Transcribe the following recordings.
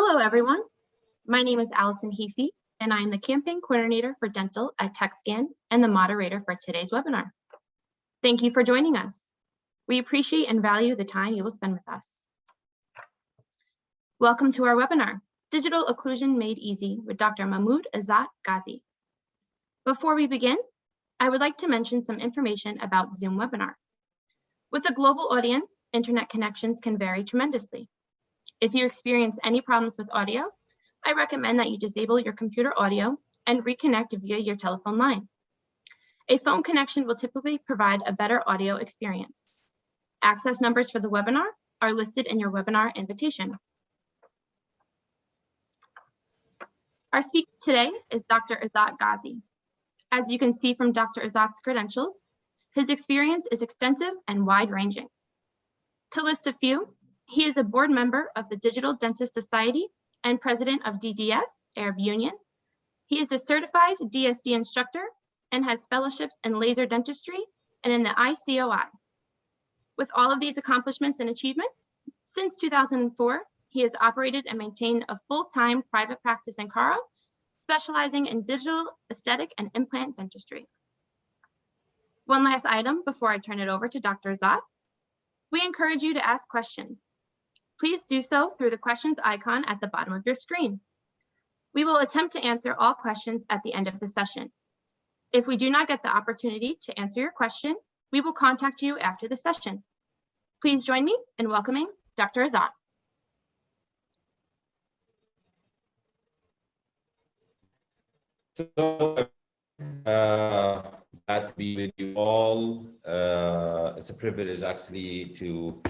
Hello, everyone. My name is Allison Heafy, and I am the Campaign Coordinator for Dental at TechScan and the moderator for today's webinar. Thank you for joining us. We appreciate and value the time you will spend with us. Welcome to our webinar, Digital Occlusion Made Easy with Dr. Mahmoud Ezzat Ghazi. Before we begin, I would like to mention some information about Zoom webinar. With a global audience, internet connections can vary tremendously. If you experience any problems with audio, I recommend that you disable your computer audio and reconnect via your telephone line. A phone connection will typically provide a better audio experience. Access numbers for the webinar are listed in your webinar invitation. Our speaker today is Dr. Ezzat Ghazi. As you can see from Dr. Ezzat's credentials, his experience is extensive and wide-ranging. To list a few, he is a board member of the Digital Dentist Society and president of DDS, Arab Union. He is a certified DSD instructor and has fellowships in laser dentistry and in the ICOI. With all of these accomplishments and achievements, since 2004, he has operated and maintained a full-time private practice in Cairo, specializing in digital, aesthetic, and implant dentistry. One last item before I turn it over to Dr. Ezzat. We encourage you to ask questions. Please do so through the questions icon at the bottom of your screen. We will attempt to answer all questions at the end of the session. If we do not get the opportunity to answer your question, we will contact you after the session. Please join me in welcoming Dr. Ezzat. So, glad to be with you all. It's a privilege actually to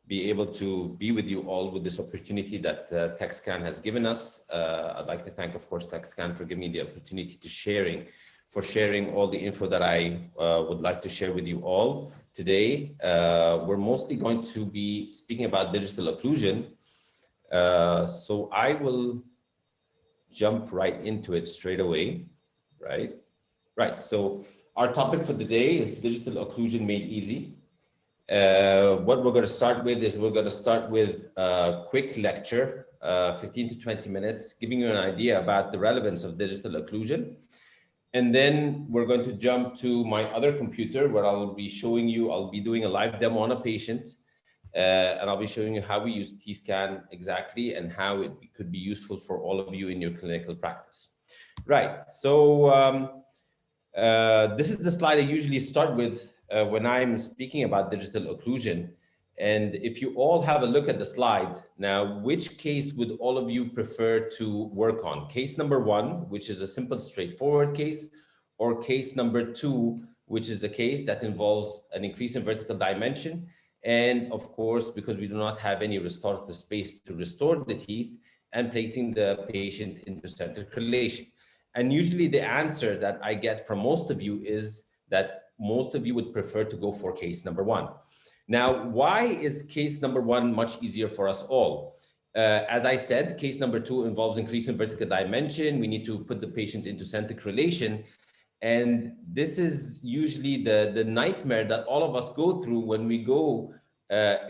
be able to be with you all with this opportunity that TechScan has given us. I'd like to thank, of course, TechScan for giving me the opportunity to sharing all the info that I would like to share with you all today. We're mostly going to be speaking about digital occlusion. So I will jump right into it straight away, right? Right, so our topic for the day is digital occlusion made easy. What we're going to start with is we're going to start with a quick lecture, 15 to 20 minutes, giving you an idea about the relevance of digital occlusion. And then we're going to jump to my other computer where I'll be doing a live demo on a patient. And I'll be showing you how we use T-scan exactly and how it could be useful for all of you in your clinical practice. Right, so this is the slide I usually start with when I'm speaking about digital occlusion. And if you all have a look at the slide, now, which case would all of you prefer to work on? Case number 1, which is a simple, straightforward case, or case number 2, which is a case that involves an increase in vertical dimension. And of course, because we do not have any restorative space to restore the teeth and placing the patient into center correlation. And usually the answer that I get from most of you is that most of you would prefer to go for case number 1. Now, why is case number 1 much easier for us all? As I said, case number 2 involves increase in vertical dimension. We need to put the patient into centric relation. And this is usually the nightmare that all of us go through when we go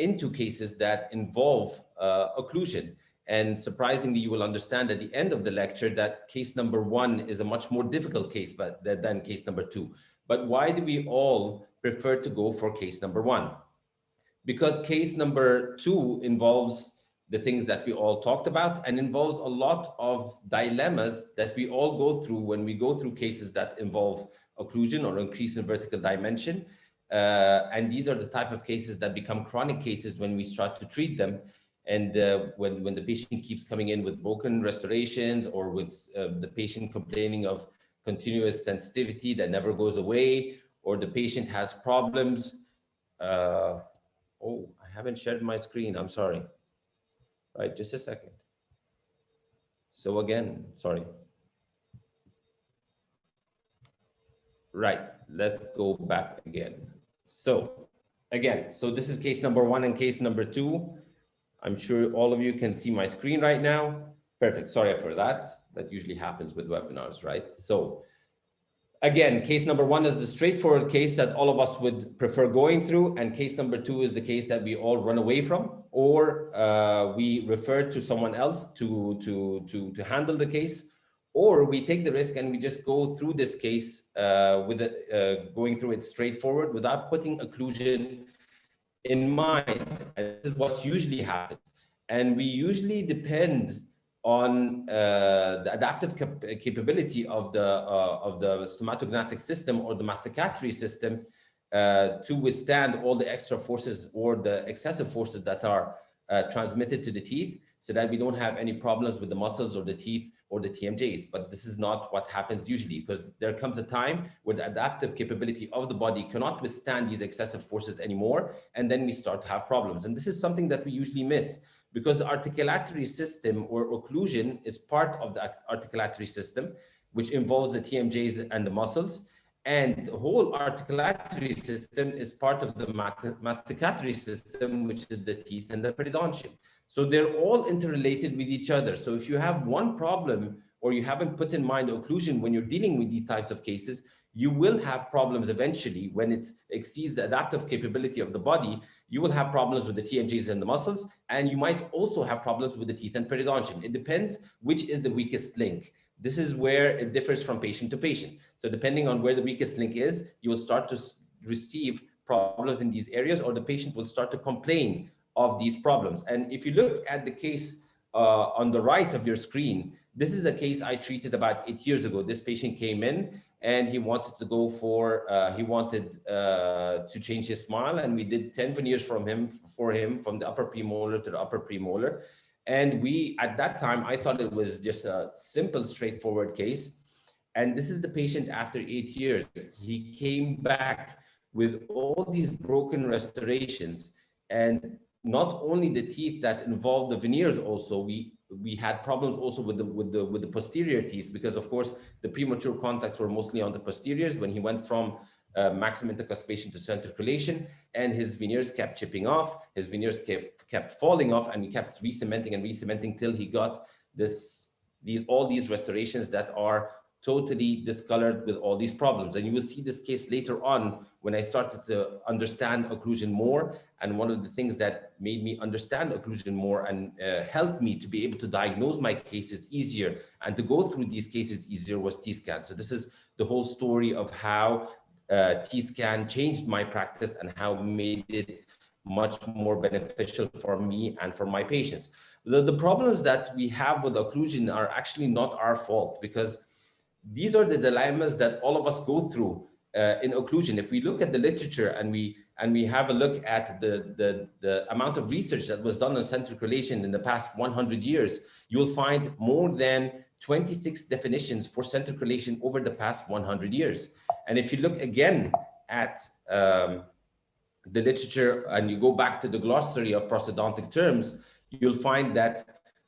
into cases that involve occlusion. And surprisingly, you will understand at the end of the lecture that case number 1 is a much more difficult case than case number 2. But why do we all prefer to go for case number 1? Because case number 2 involves the things that we all talked about and involves a lot of dilemmas that we all go through when we go through cases that involve occlusion or increase in vertical dimension. And these are the type of cases that become chronic cases when we start to treat them. And when the patient keeps coming in with broken restorations or with the patient complaining of continuous sensitivity that never goes away, or the patient has problems. Oh, I haven't shared my screen. I'm sorry. Right, just a second. So again, sorry. Right, let's go back again. So again, so this is case number 1 and case number 2. I'm sure all of you can see my screen right now. Perfect, sorry for that. That usually happens with webinars, right? So Again, case number one is the straightforward case that all of us would prefer going through, and case number two is the case that we all run away from, or we refer to someone else to handle the case, or we take the risk and we just go through this case going through it straightforward without putting occlusion in mind. And this is what usually happens, and we usually depend on the adaptive capability of the stomatognathic system or the masticatory system to withstand all the extra forces or the excessive forces that are transmitted to the teeth, so that we don't have any problems with the muscles or the teeth or the TMJs. But this is not what happens usually, because there comes a time where the adaptive capability of the body cannot withstand these excessive forces anymore, and then we start to have problems. And this is something that we usually miss, because the articulatory system or occlusion is part of the articulatory system, which involves the TMJs and the muscles. And the whole articulatory system is part of the masticatory system, which is the teeth and the periodontium. So they're all interrelated with each other. So if you have one problem, or you haven't put in mind occlusion when you're dealing with these types of cases, you will have problems eventually when it exceeds the adaptive capability of the body. You will have problems with the TMJs and the muscles, and you might also have problems with the teeth and periodontium. It depends which is the weakest link. This is where it differs from patient to patient. So depending on where the weakest link is, you will start to receive problems in these areas, or the patient will start to complain of these problems. And if you look at the case on the right of your screen, this is a case I treated about 8 years ago. This patient came in and he wanted to go for, to change his smile, and we did 10 veneers for him from the upper premolar to the upper premolar. And at that time, I thought it was just a simple, straightforward case. And this is the patient after 8 years. He came back with all these broken restorations, and not only the teeth that involved the veneers, also we had problems also with the posterior teeth, because of course the premature contacts were mostly on the posteriors when he went from maximum intercuspation to centricrelation, and his veneers kept chipping off, his veneers kept falling off, and he kept re-cementing and re-cementing till he got all these restorations that are totally discolored with all these problems. And you will see this case later on when I started to understand occlusion more. And one of the things that made me understand occlusion more and helped me to be able to diagnose my cases easier and to go through these cases easier was T-scan. So this is the whole story of how T-scan changed my practice and how made it much more beneficial for me and for my patients. The problems that we have with occlusion are actually not our fault, because these are the dilemmas that all of us go through in occlusion. If we look at the literature and we have a look at the amount of research that was done on centricrelation in the past 100 years, you'll find more than 26 definitions for centricrelation over the past 100 years. And if you look again at the literature and you go back to the glossary of prosthodontic terms, you'll find that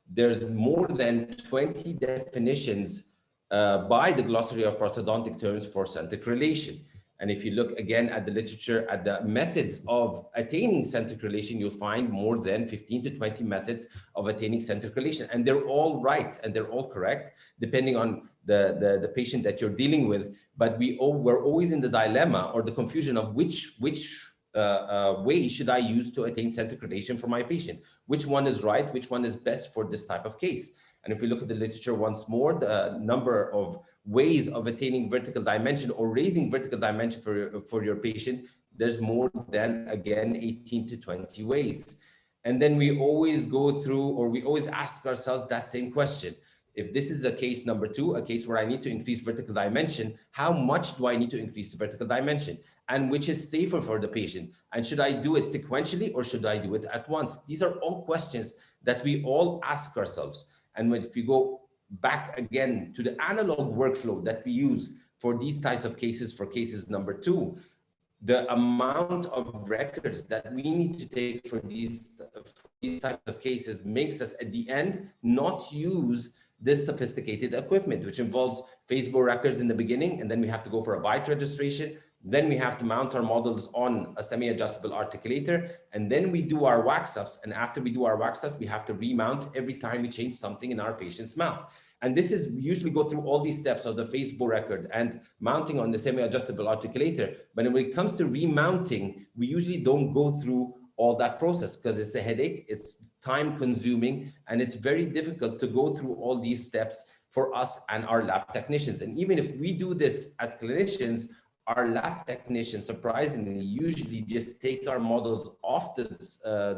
there's more than 20 definitions by the glossary of prosthodontic terms for centricrelation. And if you look again at the literature, at the methods of attaining centricrelation, you'll find more than 15 to 20 methods of attaining centricrelation. And they're all right and they're all correct, depending on the patient that you're dealing with. But we're always in the dilemma or the confusion of which way should I use to attain centricrelation for my patient? Which one is right? Which one is best for this type of case? And if we look at the literature once more, the number of ways of attaining vertical dimension or raising vertical dimension for your patient, there's more than, again, 18 to 20 ways. And then we always go through, or we always ask ourselves that same question. If this is a case number 2, a case where I need to increase vertical dimension, how much do I need to increase the vertical dimension? And which is safer for the patient? And should I do it sequentially or should I do it at once? These are all questions that we all ask ourselves. And if we go back again to the analog workflow that we use for these types of cases, for cases number 2, the amount of records that we need to take for these types of cases makes us at the end not use this sophisticated equipment, which involves phasebore records in the beginning, and then we have to go for a bite registration. Then we have to mount our models on a semi-adjustable articulator, and then we do our wax-ups. And after we do our wax-ups, we have to remount every time we change something in our patient's mouth. And this is, we usually go through all these steps of the Facebook record and mounting on the semi-adjustable articulator. But when it comes to remounting, we usually don't go through all that process because it's a headache, it's time consuming, and it's very difficult to go through all these steps for us and our lab technicians. And even if we do this as clinicians, our lab technicians surprisingly usually just take our models off the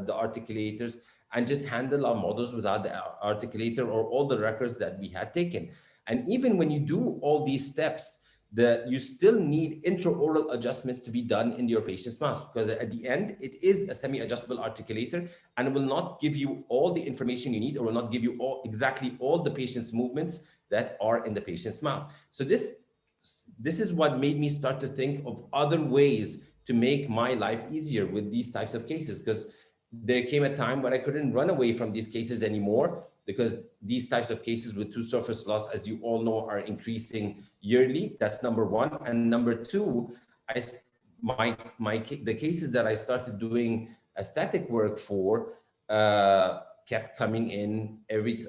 articulators and just handle our models without the articulator or all the records that we had taken. And even when you do all these steps, you still need intraoral adjustments to be done in your patient's mouth, because at the end, it is a semi-adjustable articulator and it will not give you all the information you need, or will not give you exactly all the patient's movements that are in the patient's mouth. So this is what made me start to think of other ways to make my life easier with these types of cases, because there came a time when I couldn't run away from these cases anymore, because these types of cases with tooth surface loss, as you all know, are increasing yearly. That's number one. And number two, the cases that I started doing aesthetic work for kept coming in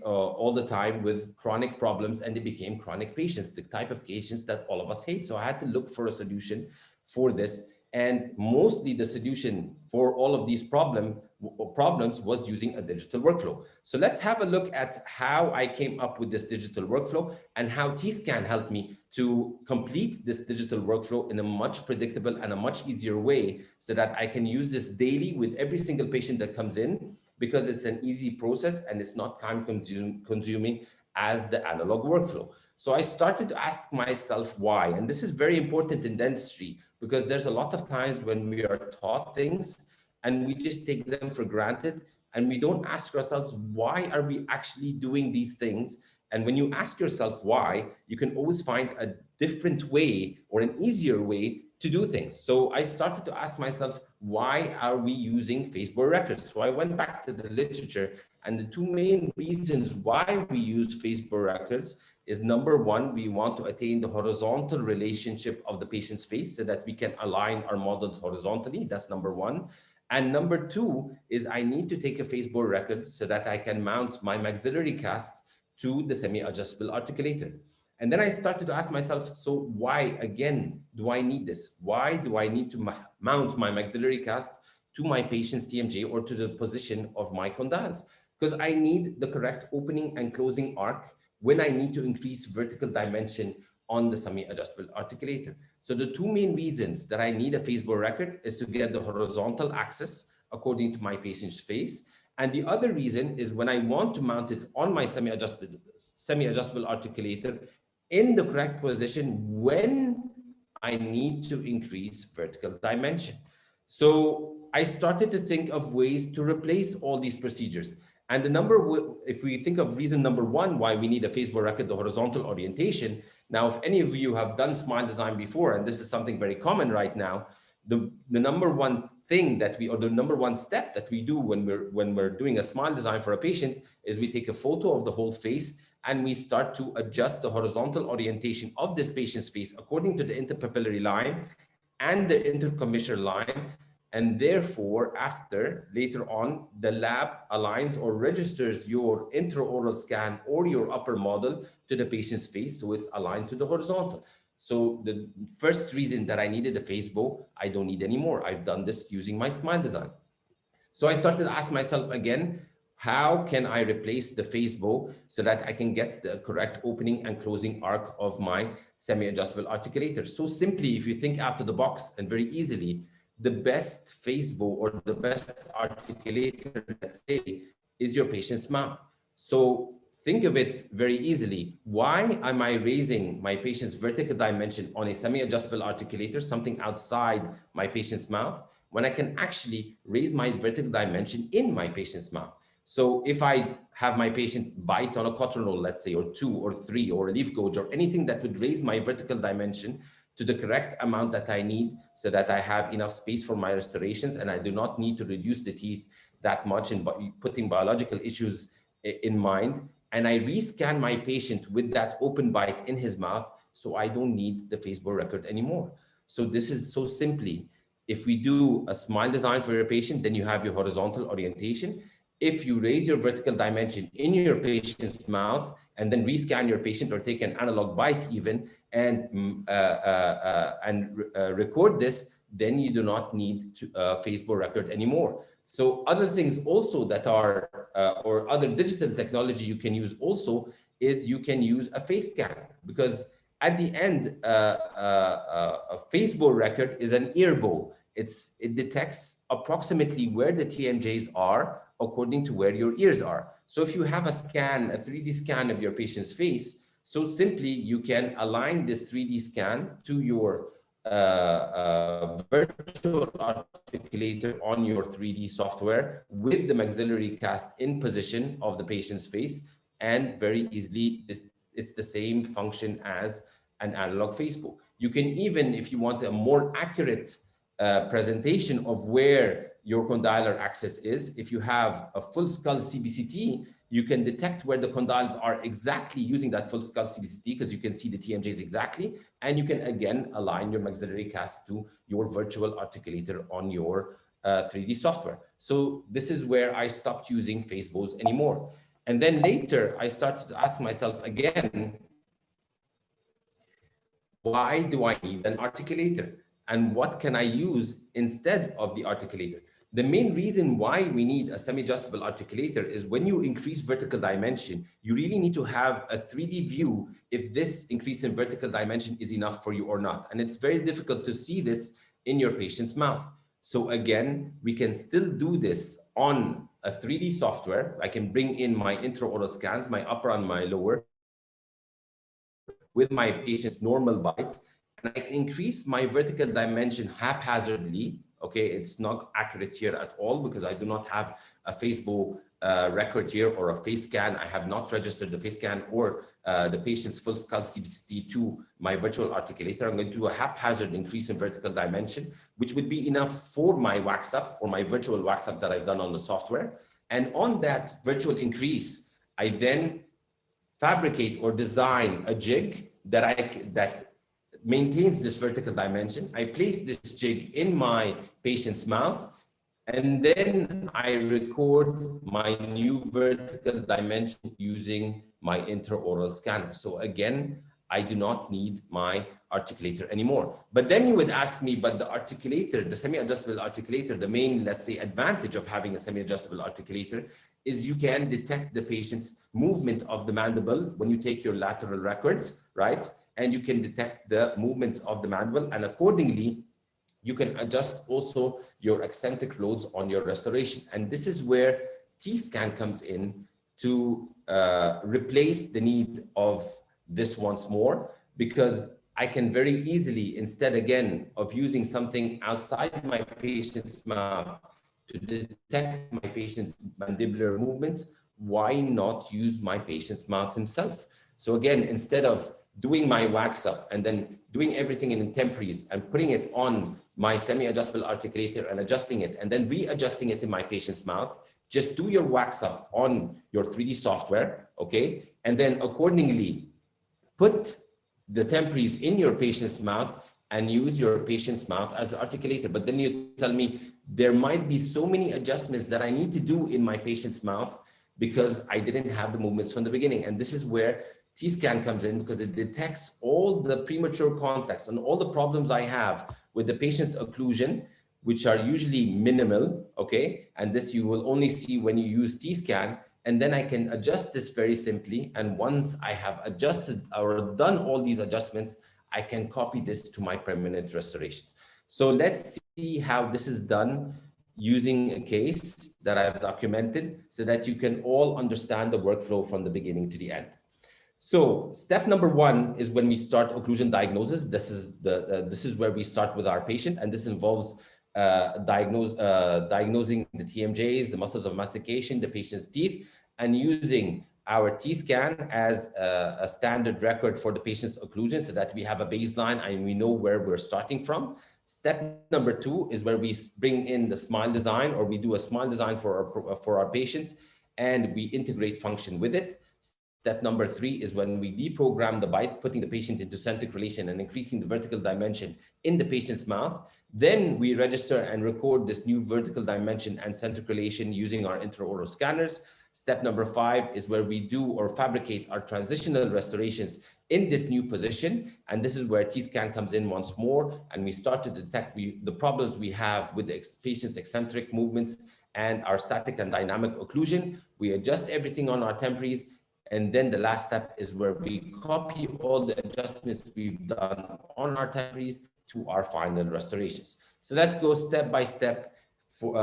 all the time with chronic problems, and they became chronic patients, the type of patients that all of us hate. So I had to look for a solution for this. And mostly the solution for all of these problems was using a digital workflow. So let's have a look at how I came up with this digital workflow and how T-Scan helped me to complete this digital workflow in a much predictable and a much easier way, so that I can use this daily with every single patient that comes in, because it's an easy process and it's not time consuming as the analog workflow. So I started to ask myself why, and this is very important in dentistry, because there's a lot of times when we are taught things and we just take them for granted, and we don't ask ourselves, why are we actually doing these things? And when you ask yourself why, you can always find a different way or an easier way to do things. So I started to ask myself, why are we using Facebook records? So I went back to the literature, and the two main reasons why we use Facebook records is, number one, we want to attain the horizontal relationship of the patient's face so that we can align our models horizontally. That's number one. And number two is, I need to take a Facebook record so that I can mount my maxillary cast to the semi-adjustable articulator. And then I started to ask myself, so why, again, do I need this? Why do I need to mount my maxillary cast to my patient's TMJ or to the position of my condyles? Because I need the correct opening and closing arc when I need to increase vertical dimension on the semi-adjustable articulator. So the two main reasons that I need a Facebook record is to get the horizontal axis according to my patient's face. And the other reason is, when I want to mount it on my semi-adjustable articulator in the correct position when I need to increase vertical dimension. So I started to think of ways to replace all these procedures. And if we think of reason number one, why we need a Facebook record, the horizontal orientation. Now, if any of you have done smile design before, and this is something very common right now, the number one thing the number one step that we do when we're doing a smile design for a patient is we take a photo of the whole face and we start to adjust the horizontal orientation of this patient's face according to the interpupillary line and the intercommissure line. And therefore, later on, the lab aligns or registers your intraoral scan or your upper model to the patient's face, so it's aligned to the horizontal. So the first reason that I needed a face bow, I don't need anymore. I've done this using my smile design. So I started to ask myself again, how can I replace the face bow so that I can get the correct opening and closing arc of my semi-adjustable articulator? So simply, if you think out of the box and very easily, the best face bow or the best articulator, let's say, is your patient's mouth. So think of it very easily. Why am I raising my patient's vertical dimension on a semi-adjustable articulator, something outside my patient's mouth, when I can actually raise my vertical dimension in my patient's mouth? So if I have my patient bite on a cotton roll, let's say, or 2 or 3, or a leaf gouge, or anything that would raise my vertical dimension to the correct amount that I need, so that I have enough space for my restorations and I do not need to reduce the teeth that much and putting biological issues in mind. And I rescan my patient with that open bite in his mouth, so I don't need the Facebook record anymore. So this is so simply, if we do a smile design for your patient, then you have your horizontal orientation. if you raise your vertical dimension in your patient's mouth and then rescan your patient or take an analog bite even and record this, then you do not need to Facebook record anymore. So other things also that are, or other digital technology you can use also is you can use a face scan, because at the end, a Facebook record is an ear bow. It detects approximately where the TMJs are according to where your ears are. So if you have a scan, a 3D scan of your patient's face, so simply you can align this 3D scan to your virtual articulator on your 3D software with the maxillary cast in position of the patient's face, and very easily it's the same function as an analog Facebook. You can even, if you want a more accurate presentation of where your condylar axis is, if you have a full skull CBCT, you can detect where the condyles are exactly using that full skull CBCT, because you can see the TMJs exactly, and you can again align your maxillary cast to your virtual articulator on your 3D software. So this is where I stopped using Facebows anymore. And then later I started to ask myself again, why do I need an articulator? And what can I use instead of the articulator? The main reason why we need a semi-adjustable articulator is when you increase vertical dimension, you really need to have a 3D view if this increase in vertical dimension is enough for you or not. And it's very difficult to see this in your patient's mouth. So again, we can still do this on a 3D software. I can bring in my intraoral scans, my upper and my lower, with my patient's normal bite, and I increase my vertical dimension haphazardly. Okay, it's not accurate here at all because I do not have a Facebook record here or a face scan. I have not registered the face scan or the patient's full skull CBCT to my virtual articulator. I'm going to do a haphazard increase in vertical dimension, which would be enough for my wax up or my virtual wax up that I've done on the software. And on that virtual increase, I then fabricate or design a jig that maintains this vertical dimension. I place this jig in my patient's mouth, and then I record my new vertical dimension using my intraoral scanner. So again, I do not need my articulator anymore. But then you would ask me, but the articulator, the semi-adjustable articulator, the main, let's say, advantage of having a semi-adjustable articulator is you can detect the patient's movement of the mandible when you take your lateral records, right? And you can detect the movements of the mandible, and accordingly, you can adjust also your eccentric loads on your restoration. And this is where T-scan comes in to replace the need of this once more, because I can very easily, instead again of using something outside my patient's mouth to detect my patient's mandibular movements, why not use my patient's mouth himself? So again, instead of doing my wax up and then doing everything in temporaries and putting it on my semi-adjustable articulator and adjusting it and then readjusting it in my patient's mouth, just do your wax up on your 3D software, okay? And then accordingly, put the temporaries in your patient's mouth and use your patient's mouth as the articulator. But then you tell me there might be so many adjustments that I need to do in my patient's mouth because I didn't have the movements from the beginning. And this is where T-scan comes in, because it detects all the premature contacts and all the problems I have with the patient's occlusion, which are usually minimal, okay? And this you will only see when you use T-scan. And then I can adjust this very simply. And once I have adjusted or done all these adjustments, I can copy this to my permanent restorations. So let's see how this is done using a case that I've documented so that you can all understand the workflow from the beginning to the end. So step number one is when we start occlusion diagnosis. This is where we start with our patient, and this involves diagnosing the TMJs, the muscles of mastication, the patient's teeth, and using our T-scan as a standard record for the patient's occlusion so that we have a baseline and we know where we're starting from. Step number two is where we bring in the smile design, or we do a smile design for our patient, and we integrate function with it. Step number 3 is when we deprogram the bite, putting the patient into centric relation and increasing the vertical dimension in the patient's mouth. Then we register and record this new vertical dimension and centric relation using our intraoral scanners. Step number 5 is where we do or fabricate our transitional restorations in this new position. And this is where T-scan comes in once more. And we start to detect the problems we have with the patient's eccentric movements and our static and dynamic occlusion. We adjust everything on our temporaries. And then the last step is where we copy all the adjustments we've done on our temporaries to our final restorations. So let's go step by step for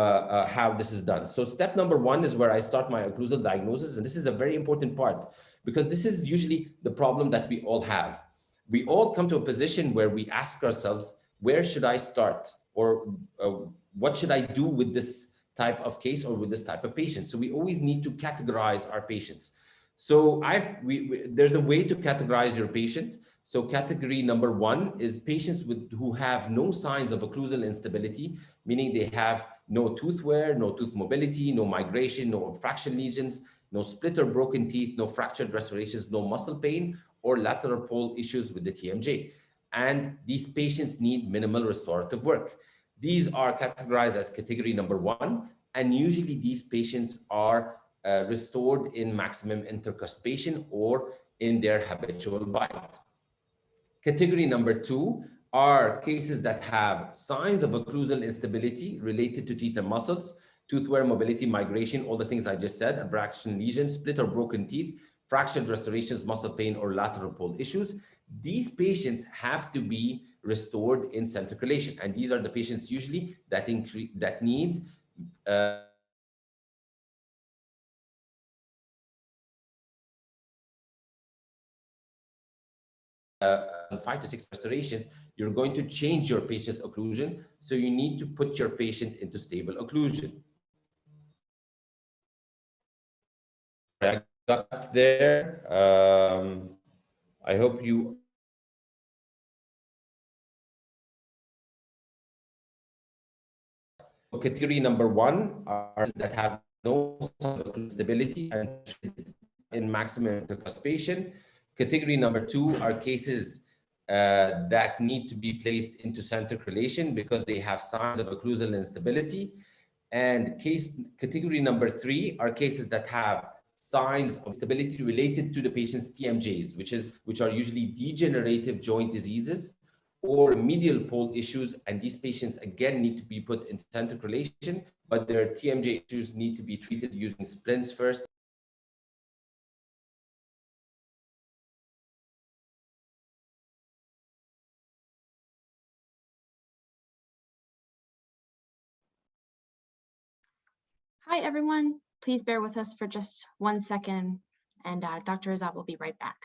how this is done. So step number 1 is where I start my occlusal diagnosis. And this is a very important part because this is usually the problem that we all have. We all come to a position where we ask ourselves, where should I start? Or what should I do with this type of case or with this type of patient? So we always need to categorize our patients. So there's a way to categorize your patient. So category number 1 is patients who have no signs of occlusal instability, meaning they have no tooth wear, no tooth mobility, no migration, no abfraction lesions, no split or broken teeth, no fractured restorations, no muscle pain, or lateral pole issues with the TMJ. And these patients need minimal restorative work. These are categorized as category number 1, and usually these patients are restored in maximum intercuspation or in their habitual bite. Category number 2 are cases that have signs of occlusal instability related to teeth and muscles, tooth wear, mobility, migration, all the things I just said, abfraction lesions, split or broken teeth, fractured restorations, muscle pain, or lateral pole issues. These patients have to be restored in centric relation. And these are the patients usually that need 5 to 6 restorations. You're going to change your patient's occlusion. So you need to put your patient into stable occlusion. I got there. I hope you. Category number 1 are that have no stability and in maximum intercuspation. Category number 2 are cases that need to be placed into centric relation because they have signs of occlusal instability. And category number 3 are cases that have signs of stability related to the patient's TMJs, which are usually degenerative joint diseases or medial pole issues. And these patients, again, need to be put into centric relation, but their TMJ issues need to be treated using splints first. Hi, everyone. Please bear with us for just 1 second, and Dr. Ezzat will be right back.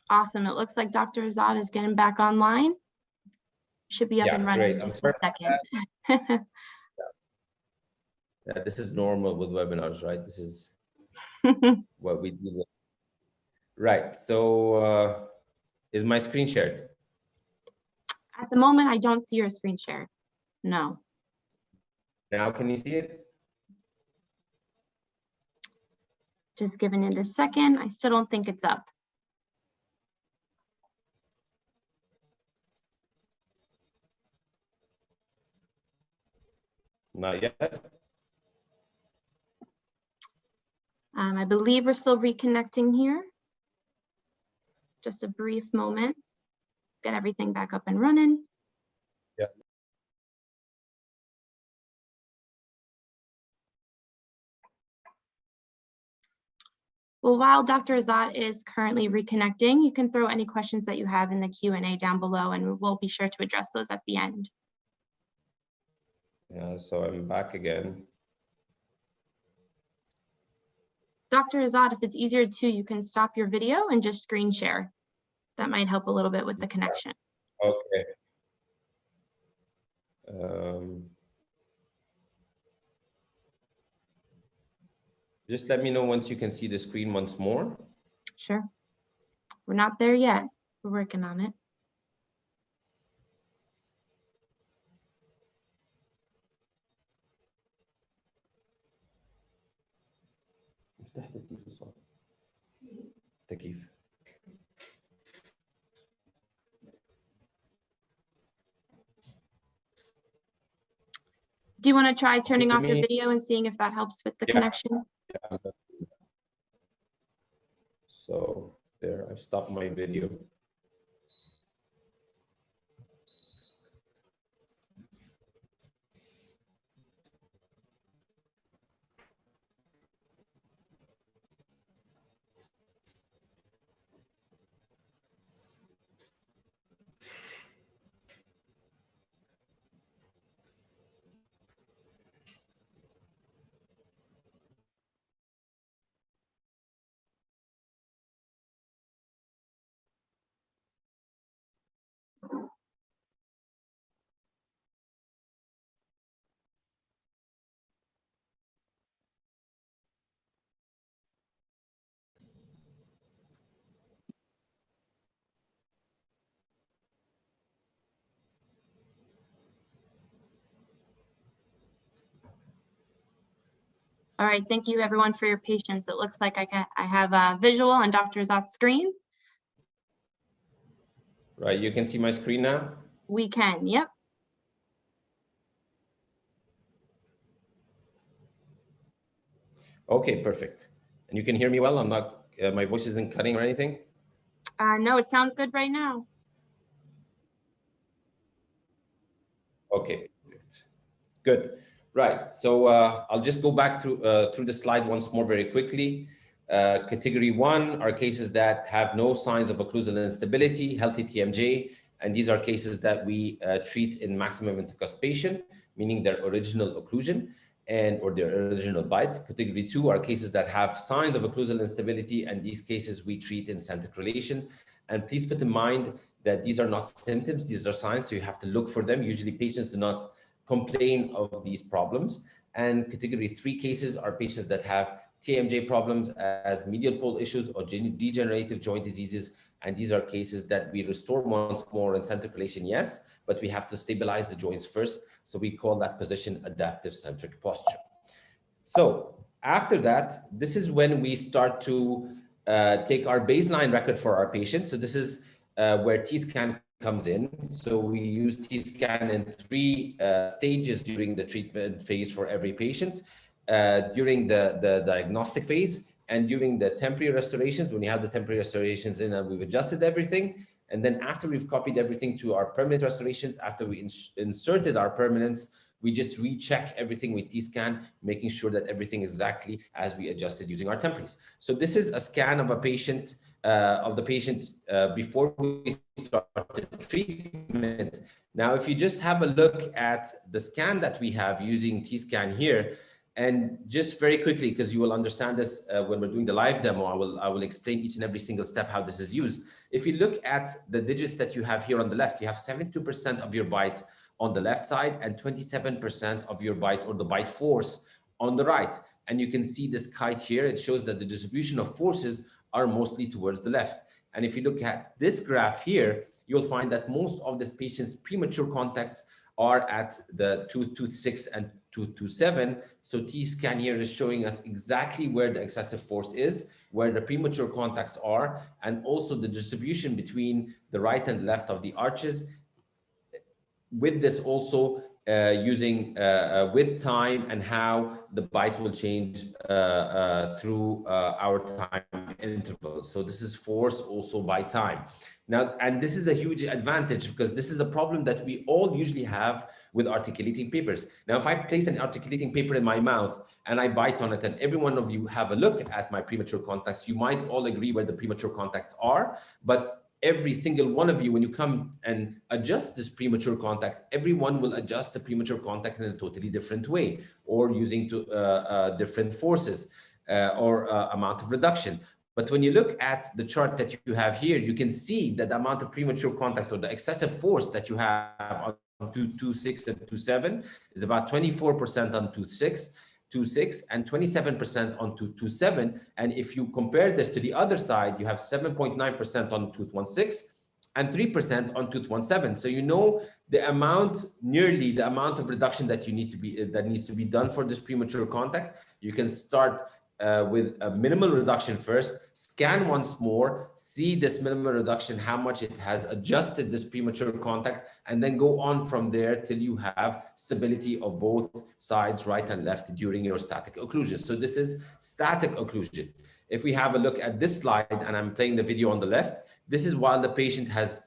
Awesome. It looks like Dr. Ezzat is getting back online. Should be up and running in just a second. Yeah, this is normal with webinars, right? This is what we do. Right. So is my screen shared? At the moment, I don't see your screen share. No. Now can you see it? Just giving it a second. I still don't think it's up. Not yet. I believe we're still reconnecting here. Just a brief moment. Get everything back up and running. Yeah. Well, while Dr. Ezzat is currently reconnecting, you can throw any questions that you have in the Q&A down below, and we'll be sure to address those at the end. Yeah, so I'm back again. Dr. Ezzat, if it's easier too, you can stop your video and just screen share. That might help a little bit with the connection. Okay. Just let me know once you can see the screen once more. Sure. We're not there yet. We're working on it. تكييف. Do you want to try turning off your video and seeing if that helps with the connection? Yeah. So there, I've stopped my video. All right, thank you everyone for your patience. It looks like I have a visual on Dr. Ezzat's screen. Right, you can see my screen now? We can, yep. Okay, perfect. And you can hear me well? I'm not, my voice isn't cutting or anything? No, it sounds good right now. Okay, perfect. Good. Right. So I'll just go back through the slide once more very quickly. Category 1 are cases that have no signs of occlusal instability, healthy TMJ, and these are cases that we treat in maximum intercuspation, meaning their original occlusion or their original bite. Category 2 are cases that have signs of occlusal instability, and these cases we treat in centric relation. And please put in mind that these are not symptoms, these are signs, so you have to look for them. Usually patients do not complain of these problems. And category 3 cases are patients that have TMJ problems as medial pole issues or degenerative joint diseases. And these are cases that we restore once more in centric relation, yes, but we have to stabilize the joints first. So we call that position adaptive centric posture. So after that, this is when we start to take our baseline record for our patients. So this is where T-scan comes in. So we use T-scan in 3 stages during the treatment phase for every patient, during the diagnostic phase and during the temporary restorations, when you have the temporary restorations in and we've adjusted everything. And then after we've copied everything to our permanent restorations, after we inserted our permanents, we just recheck everything with T-scan, making sure that everything is exactly as we adjusted using our temporaries. So this is a scan of a patient, before we start the treatment. Now, if you just have a look at the scan that we have using T-scan here, and just very quickly, because you will understand this when we're doing the live demo, I will explain each and every single step how this is used. If you look at the digits that you have here on the left, you have 72% of your bite on the left side and 27% of your bite or the bite force on the right. And you can see this kite here. It shows that the distribution of forces are mostly towards the left. And if you look at this graph here, you'll find that most of this patient's premature contacts are at the 226 and 227. So T-scan here is showing us exactly where the excessive force is, where the premature contacts are, and also the distribution between the right and left of the arches. With this also using with time and how the bite will change through our time interval. So this is force also by time. Now, and this is a huge advantage because this is a problem that we all usually have with articulating papers. Now, if I place an articulating paper in my mouth and I bite on it and every one of you have a look at my premature contacts, you might all agree where the premature contacts are, but every single one of you, when you come and adjust this premature contact, everyone will adjust the premature contact in a totally different way or using different forces. amount of reduction. But when you look at the chart that you have here, you can see that the amount of premature contact or the excessive force that you have on tooth 2.6 and 2.7 is about 24% on tooth 2.6 and 27% on tooth 2.7. And if you compare this to the other side, you have 7.9% on tooth 1.6 and 3% on tooth 1.7. So you know the amount, nearly the amount of reduction that needs to be done for this premature contact. You can start with a minimal reduction first, scan once more, see this minimal reduction, how much it has adjusted this premature contact, and then go on from there till you have stability of both sides, right and left, during your static occlusion. So this is static occlusion. If we have a look at this slide, and I'm playing the video on the left, this is while the patient has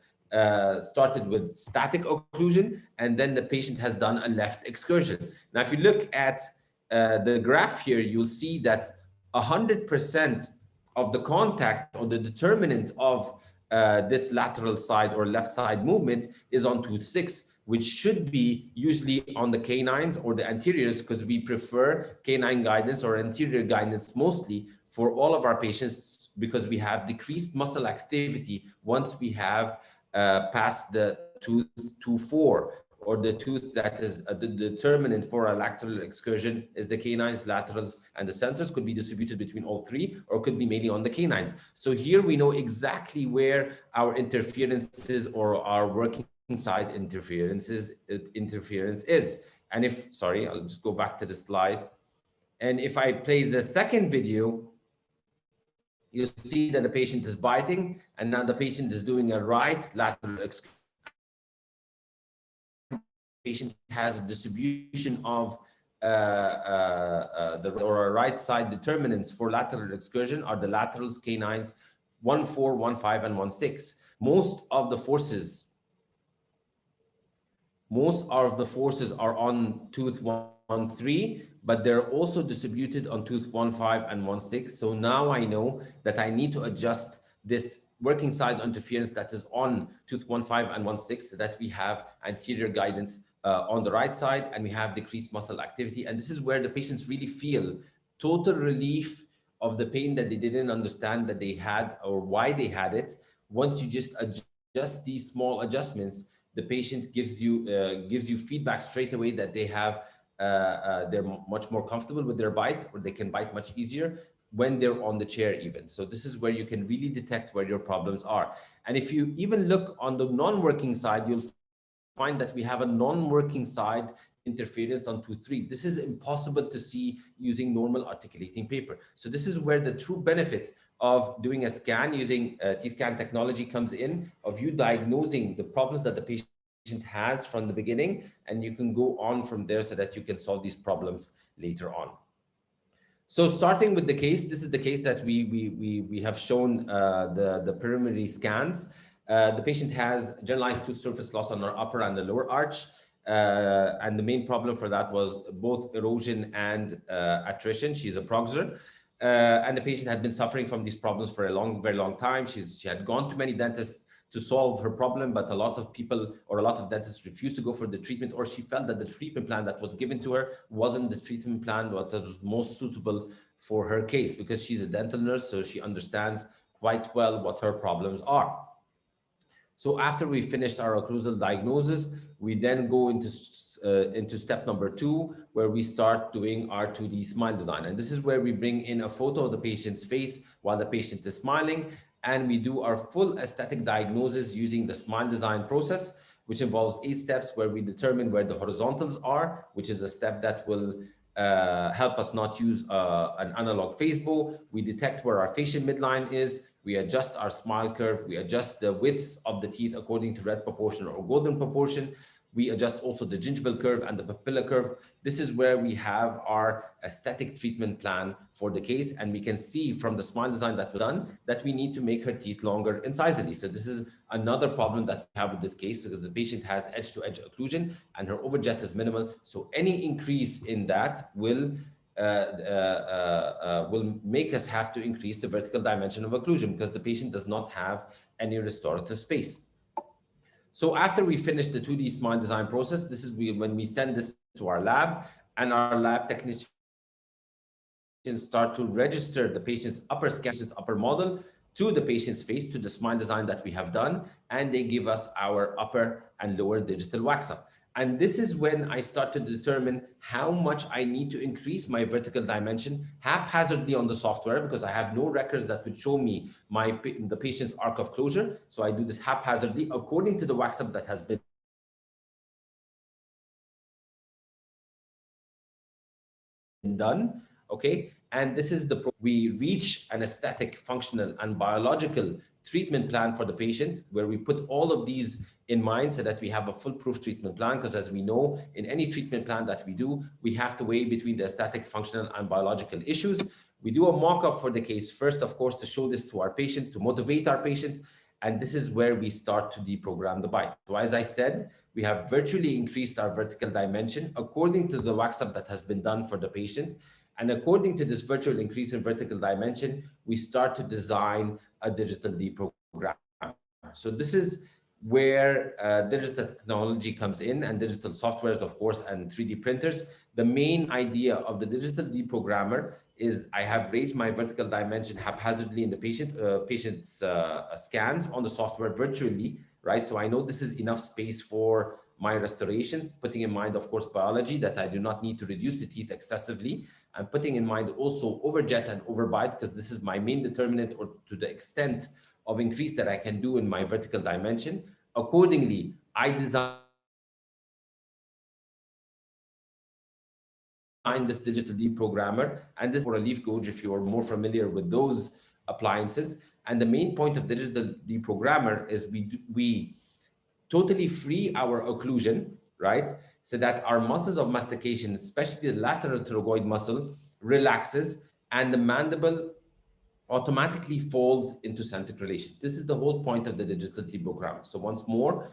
started with static occlusion, and then the patient has done a left excursion. Now, if you look at the graph here, you'll see that 100% of the contact or the determinant of this lateral side or left side movement is on tooth 6, which should be usually on the canines or the anteriors, because we prefer canine guidance or anterior guidance mostly for all of our patients, because we have decreased muscle activity once we have passed the tooth 2.4, or the tooth that is the determinant for a lateral excursion is the canines, laterals, and the centers. Could be distributed between all three, or could be mainly on the canines. So here we know exactly where our interferences or our working side interference is. And if, sorry, I'll just go back to the slide. And if I play the second video, you'll see that the patient is biting, and now the patient is doing a right lateral excursion. Patient has a distribution of or right side determinants for lateral excursion are the laterals, canines, 1.4, 1.5, and 1.6. Most of the forces are on tooth 1.3, but they're also distributed on tooth 1.5 and 1.6. So now I know that I need to adjust this working side interference that is on tooth 1.5 and 1.6, so that we have anterior guidance on the right side, and we have decreased muscle activity. And this is where the patients really feel total relief of the pain that they didn't understand that they had or why they had it. Once you just adjust these small adjustments, the patient gives you feedback straight away that they have they're much more comfortable with their bite, or they can bite much easier when they're on the chair even. So this is where you can really detect where your problems are. And if you even look on the non-working side, you'll find that we have a non-working side interference on tooth 3. This is impossible to see using normal articulating paper. So this is where the true benefit of doing a scan using T-scan technology comes in, of you diagnosing the problems that the patient has from the beginning, and you can go on from there so that you can solve these problems later on. So starting with the case, this is the case that we have shown the preliminary scans. The patient has generalized tooth surface loss on our upper and the lower arch. And the main problem for that was both erosion and attrition. She's a proxer. And the patient had been suffering from these problems for a very long time. She had gone to many dentists to solve her problem, but a lot of people or a lot of dentists refused to go for the treatment, or she felt that the treatment plan that was given to her wasn't the treatment plan that was most suitable for her case, because she's a dental nurse, so she understands quite well what her problems are. So after we finished our occlusal diagnosis, we then go into step number 2, where we start doing our 2D smile design. And this is where we bring in a photo of the patient's face while the patient is smiling, and we do our full aesthetic diagnosis using the smile design process, which involves 8 steps, where we determine where the horizontals are, which is a step that will help us not use an analog face bow. We detect where our facial midline is. We adjust our smile curve. We adjust the widths of the teeth according to red proportion or golden proportion. We adjust also the gingival curve and the papilla curve. This is where we have our aesthetic treatment plan for the case. And we can see from the smile design that was done that we need to make her teeth longer incisally. So this is another problem that we have with this case, because the patient has edge-to-edge occlusion and her overjet is minimal. So any increase in that will make us have to increase the vertical dimension of occlusion, because the patient does not have any restorative space. So after we finish the 2D smile design process, this is when we send this to our lab, and our lab technician start to register the patient's upper scan, upper model to the patient's face, to the smile design that we have done, and they give us our upper and lower digital wax up. And this is when I start to determine how much I need to increase my vertical dimension haphazardly on the software, because I have no records that would show me the patient's arc of closure. So I do this haphazardly according to the wax up that has been done. Okay, and this is we reach an aesthetic, functional, and biological treatment plan for the patient, where we put all of these in mind so that we have a foolproof treatment plan. Because as we know, in any treatment plan that we do, we have to weigh between the aesthetic, functional, and biological issues. We do a mock-up for the case first, of course, to show this to our patient, to motivate our patient. And this is where we start to deprogram the bite. So as I said, we have virtually increased our vertical dimension according to the wax up that has been done for the patient. And according to this virtual increase in vertical dimension, we start to design a digital deprogram. So this is where digital technology comes in, and digital softwares, of course, and 3D printers. The main idea of the digital deprogrammer is I have raised my vertical dimension haphazardly in the patient's scans on the software virtually, right? So I know this is enough space for my restorations, putting in mind, of course, biology, that I do not need to reduce the teeth excessively. I'm putting in mind also overjet and overbite, because this is my main determinant, or to the extent of increase that I can do in my vertical dimension. Accordingly, I design this digital deprogrammer, and this for a leaf gauge if you're more familiar with those appliances. And the main point of digital deprogrammer is we totally free our occlusion, right? So that our muscles of mastication, especially the lateral pterygoid muscle, relaxes, and the mandible automatically falls into centric relation. This is the whole point of the digital deprogrammer. So once more,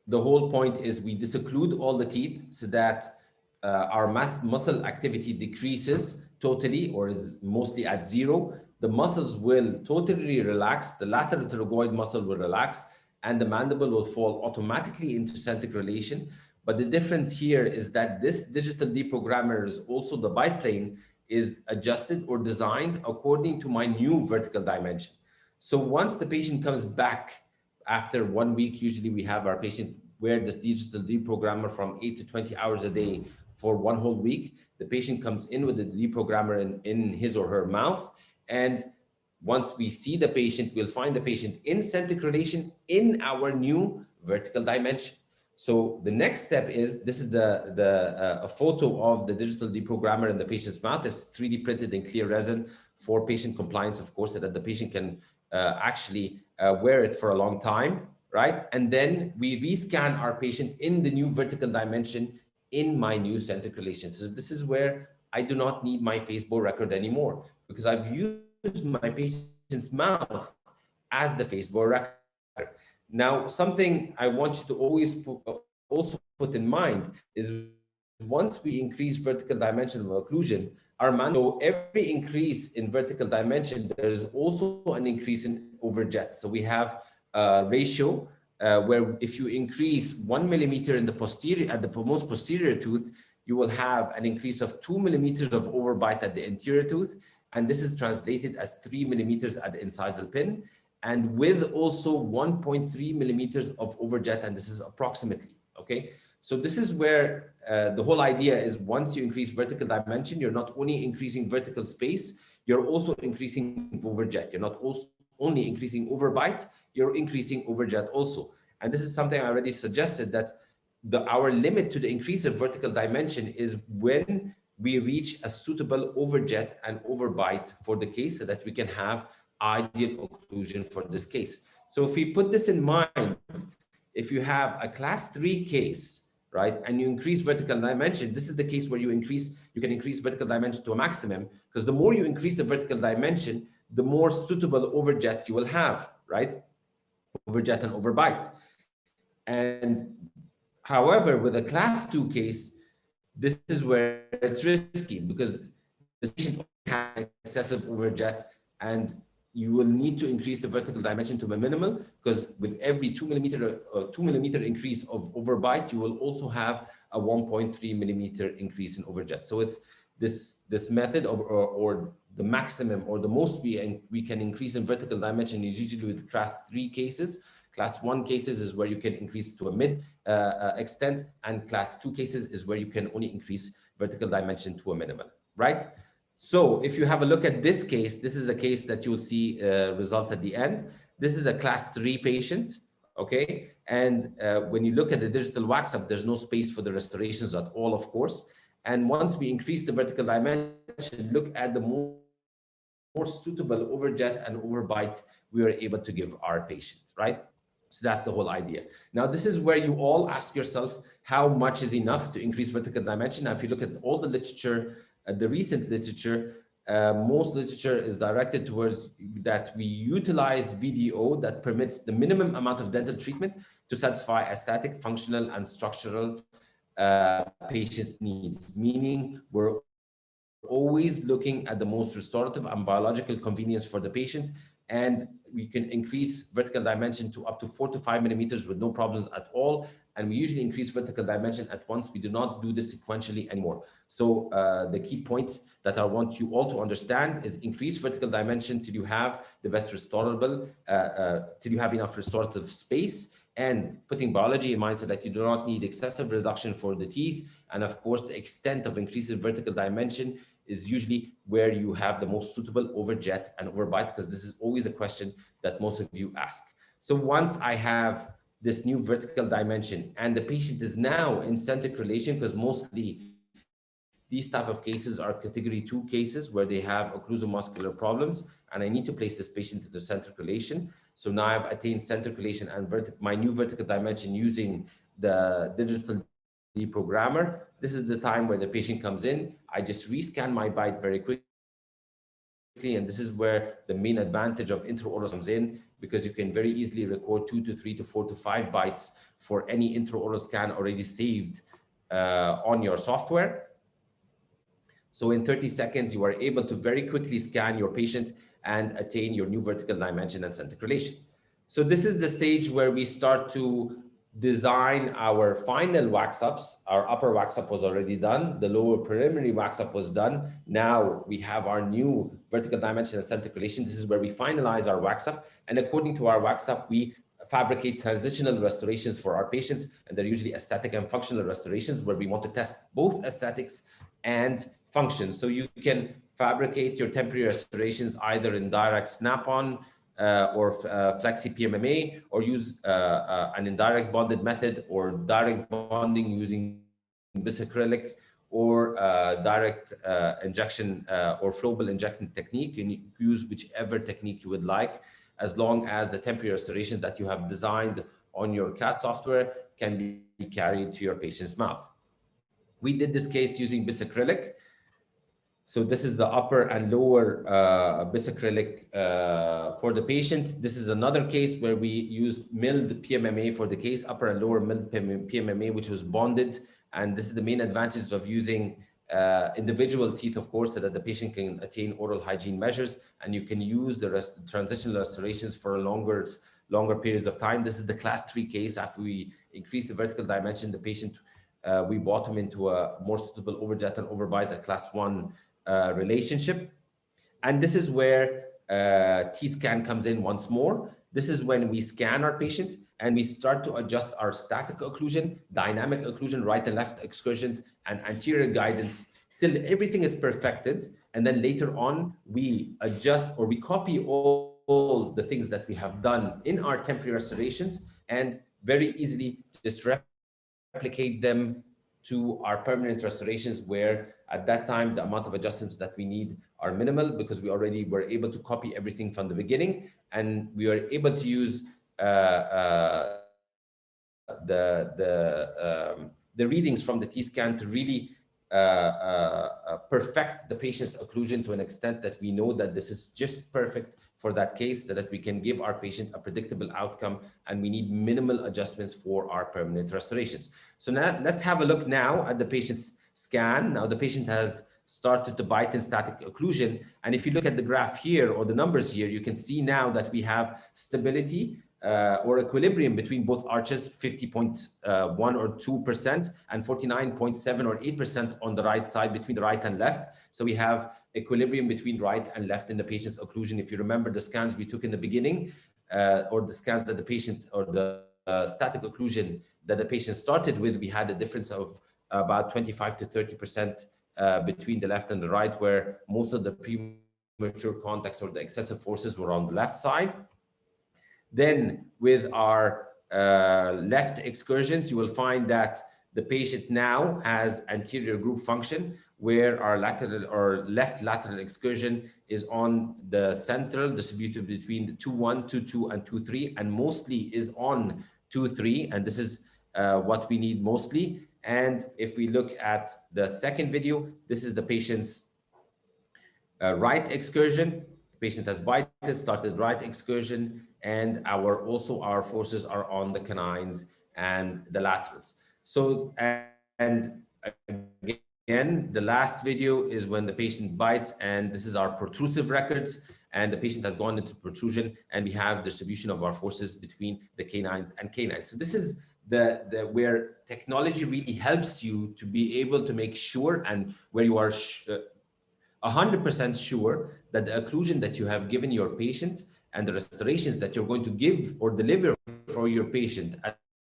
the whole point is we disocclude all the teeth so that our muscle activity decreases totally, or is mostly at zero. The muscles will totally relax, the lateral pterygoid muscle will relax, and the mandible will fall automatically into centric relation. But the difference here is that this digital deprogrammer is also, the bite plane is adjusted or designed according to my new vertical dimension. So once the patient comes back after 1 week, usually we have our patient wear this digital deprogrammer from 8 to 20 hours a day for 1 whole week. The patient comes in with the deprogrammer in his or her mouth. And once we see the patient, we'll find the patient in centric relation in our new vertical dimension. So the next step is, this is a photo of the digital deprogrammer in the patient's mouth. It's 3D printed in clear resin for patient compliance, of course, so that the patient can actually wear it for a long time, right? And then we rescan our patient in the new vertical dimension in my new centric relation. So this is where I do not need my Facebook record anymore, because I've used my patient's mouth as the Facebook record. Now, something I want you to always also put in mind is, once we increase vertical dimension of occlusion, so every increase in vertical dimension, there is also an increase in overjet. So we have a ratio where if you increase 1 millimeter in the posterior, at the most posterior tooth, you will have an increase of 2 millimeters of overbite at the anterior tooth. And this is translated as 3 millimeters at the incisal pin, and with also 1.3 millimeters of overjet, and this is approximately, okay? So this is where the whole idea is, once you increase vertical dimension, you're not only increasing vertical space, you're also increasing overjet. You're not only increasing overbite, you're increasing overjet also. And this is something I already suggested, that our limit to the increase of vertical dimension is when we reach a suitable overjet and overbite for the case, so that we can have ideal occlusion for this case. So if we put this in mind, if you have a class 3 case, right, and you increase vertical dimension, this is the case where you can increase vertical dimension to a maximum, because the more you increase the vertical dimension, the more suitable overjet you will have, right? Overjet and overbite. And however, with a class 2 case, this is where it's risky, because the patient has excessive overjet, and you will need to increase the vertical dimension to a minimal, because with every 2 millimeter increase of overbite, you will also have a 1.3 millimeter increase in overjet. So it's this method of or the maximum or the most we can increase in vertical dimension is usually with class 3 cases. Class 1 cases is where you can increase to a mid extent, and class 2 cases is where you can only increase vertical dimension to a minimal, right? So if you have a look at this case, this is a case that you will see results at the end. This is a class 3 patient, okay? And when you look at the digital wax up, there's no space for the restorations at all, of course. And once we increase the vertical dimension, look at the more suitable overjet and overbite we are able to give our patient, right? So that's the whole idea. Now, this is where you all ask yourself, how much is enough to increase vertical dimension? Now, if you look at all the literature, the recent literature, most literature is directed towards that we utilize VDO that permits the minimum amount of dental treatment to satisfy aesthetic, functional, and structural patient needs, meaning we're always looking at the most restorative and biological convenience for the patient, and we can increase vertical dimension to up to 4 to 5 millimeters with no problems at all. And we usually increase vertical dimension at once. We do not do this sequentially anymore. So the key point that I want you all to understand is increase vertical dimension till you have the best restorable, till you have enough restorative space, and putting biology in mind so that you do not need excessive reduction for the teeth. And of course, the extent of increasing vertical dimension is usually where you have the most suitable overjet and overbite, because this is always a question that most of you ask. So once I have this new vertical dimension and the patient is now in centric relation, because mostly these type of cases are category 2 cases where they have occlusomuscular problems, and I need to place this patient in the centric relation. So now I've attained centric relation and my new vertical dimension using the digital deprogrammer. This is the time where the patient comes in. I just rescan my bite very quickly, and this is where the main advantage of intraoral comes in, because you can very easily record 2 to 3 to 4 to 5 bites for any intraoral scan already saved on your software. So in 30 seconds, you are able to very quickly scan your patient and attain your new vertical dimension and centric relation. So this is the stage where we start to design our final wax ups. Our upper wax up was already done. The lower preliminary wax up was done. Now we have our new vertical dimension and centric relation. This is where we finalize our wax up. And according to our wax up, we fabricate transitional restorations for our patients. And they're usually aesthetic and functional restorations where we want to test both aesthetics and function. So you can fabricate your temporary restorations either in direct snap-on or flexi PMMA, or use an indirect bonded method, or direct bonding using bisacrylic, or direct injection or flowable injection technique. And you use whichever technique you would like, as long as the temporary restoration that you have designed on your CAD software can be carried to your patient's mouth. We did this case using bisacrylic. So this is the upper and lower bisacrylic for the patient. This is another case where we used milled PMMA for the case, upper and lower milled PMMA, which was bonded. And this is the main advantage of using individual teeth, of course, so that the patient can attain oral hygiene measures, and you can use the transitional restorations for longer periods of time. This is the class 3 case. After we increase the vertical dimension, the patient, we brought him into a more suitable overjet and overbite, a class 1 relationship. And this is where T-scan comes in once more. This is when we scan our patient and we start to adjust our static occlusion, dynamic occlusion, right and left excursions, and anterior guidance till everything is perfected. And then later on, we adjust or we copy all the things that we have done in our temporary restorations and very easily just replicate them to our permanent restorations, where at that time, the amount of adjustments that we need are minimal, because we already were able to copy everything from the beginning, and we are able to use the readings from the T-scan to really perfect the patient's occlusion to an extent that we know that this is just perfect for that case, so that we can give our patient a predictable outcome, and we need minimal adjustments for our permanent restorations. So now let's have a look now at the patient's scan. Now the patient has started to bite in static occlusion. And if you look at the graph here or the numbers here, you can see now that we have stability or equilibrium between both arches, 50.1 or 2% and 49.7 or 8% on the right side between the right and left. So we have equilibrium between right and left in the patient's occlusion. If you remember the scans we took in the beginning, or the scans that the patient, or the static occlusion that the patient started with, we had a difference of about 25 to 30% between the left and the right, where most of the premature contacts or the excessive forces were on the left side. Then with our left excursions, you will find that the patient now has anterior group function, where our lateral or left lateral excursion is on the central, distributed between the 2-1, 2-2, and 2-3, and mostly is on 2-3, and this is what we need mostly. And if we look at the second video, this is the patient's right excursion. The patient has bited, started right excursion, and our forces are on the canines and the laterals. So, and again, the last video is when the patient bites, and this is our protrusive records, and the patient has gone into protrusion, and we have distribution of our forces between the canines and canines. So this is the where technology really helps you to be able to make sure, and where you are 100% sure that the occlusion that you have given your patient and the restorations that you're going to give or deliver for your patient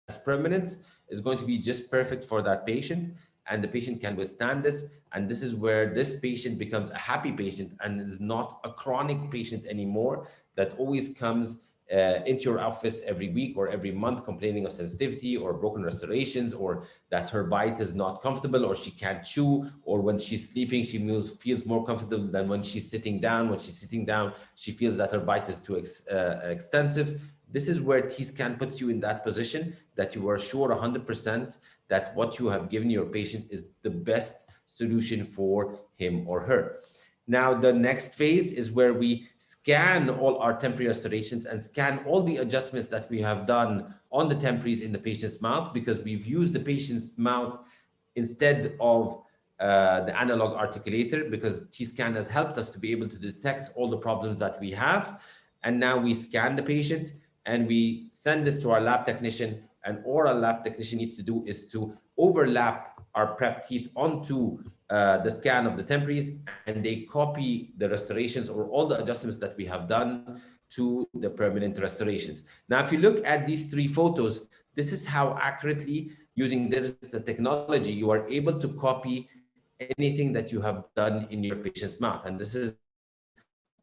as permanent is going to be just perfect for that patient, and the patient can withstand this. And this is where this patient becomes a happy patient and is not a chronic patient anymore that always comes into your office every week or every month complaining of sensitivity or broken restorations, or that her bite is not comfortable, or she can't chew, or when she's sleeping she feels more comfortable than when she's sitting down. When she's sitting down, she feels that her bite is too extensive. This is where T-scan puts you in that position that you are sure 100% that what you have given your patient is the best solution for him or her. Now, the next phase is where we scan all our temporary restorations and scan all the adjustments that we have done on the temporaries in the patient's mouth, because we've used the patient's mouth instead of the analog articulator, because T-scan has helped us to be able to detect all the problems that we have. And now we scan the patient and we send this to our lab technician, and all our lab technician needs to do is to overlap our prep teeth onto the scan of the temporaries, and they copy the restorations or all the adjustments that we have done to the permanent restorations. Now, if you look at these three photos, this is how accurately, using the technology, you are able to copy anything that you have done in your patient's mouth. And this is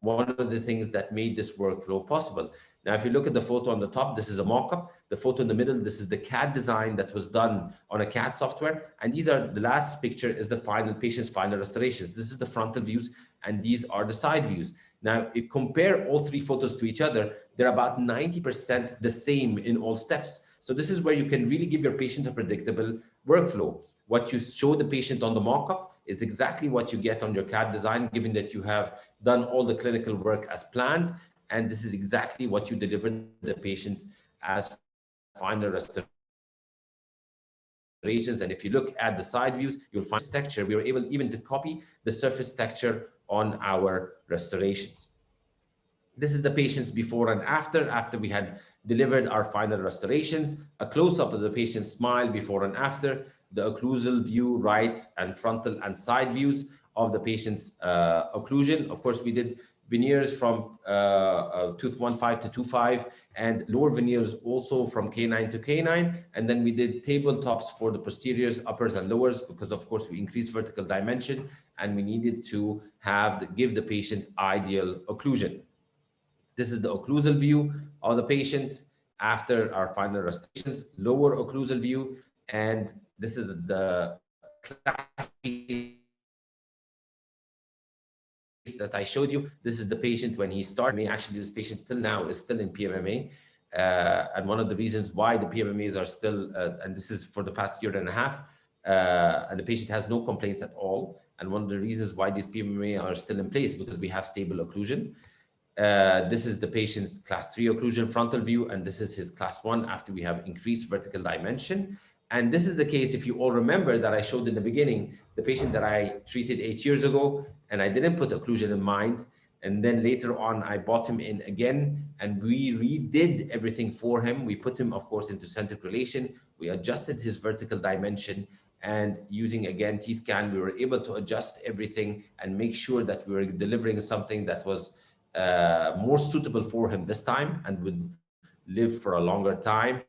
one of the things that made this workflow possible. Now, if you look at the photo on the top, this is a mock-up. The photo in the middle, this is the CAD design that was done on a CAD software. And these are, the last picture is the patient's final restorations. This is the frontal views, and these are the side views. Now, if you compare all three photos to each other, they're about 90% the same in all steps. So this is where you can really give your patient a predictable workflow. What you show the patient on the mock-up is exactly what you get on your CAD design, given that you have done all the clinical work as planned. And this is exactly what you deliver the patient as final restorations. And if you look at the side views, you'll find texture. We were able even to copy the surface texture on our restorations. This is the patient's before and after we had delivered our final restorations. A close-up of the patient's smile before and after, the occlusal view, right and frontal and side views of the patient's occlusion. Of course, we did veneers from tooth 1.5 to 2.5, and lower veneers also from canine to canine. And then we did tabletops for the posteriors, uppers and lowers, because of course we increased vertical dimension and we needed to give the patient ideal occlusion. This is the occlusal view of the patient after our final restorations, lower occlusal view, and this is the class that I showed you. This is the patient when he started. Actually, this patient till now is still in PMMA. And one of the reasons why the PMMAs are still, and this is for the past year and a half, and the patient has no complaints at all. And one of the reasons why these PMMA are still in place, because we have stable occlusion. This is the patient's class 3 occlusion frontal view, and this is his class 1 after we have increased vertical dimension. And this is the case, if you all remember, that I showed in the beginning, the patient that I treated 8 years ago, and I didn't put occlusion in mind. And then later on, I brought him in again, and we redid everything for him. We put him, of course, into centric relation. We adjusted his vertical dimension, and using, again, T-scan, we were able to adjust everything and make sure that we were delivering something that was more suitable for him this time and would live for a longer time.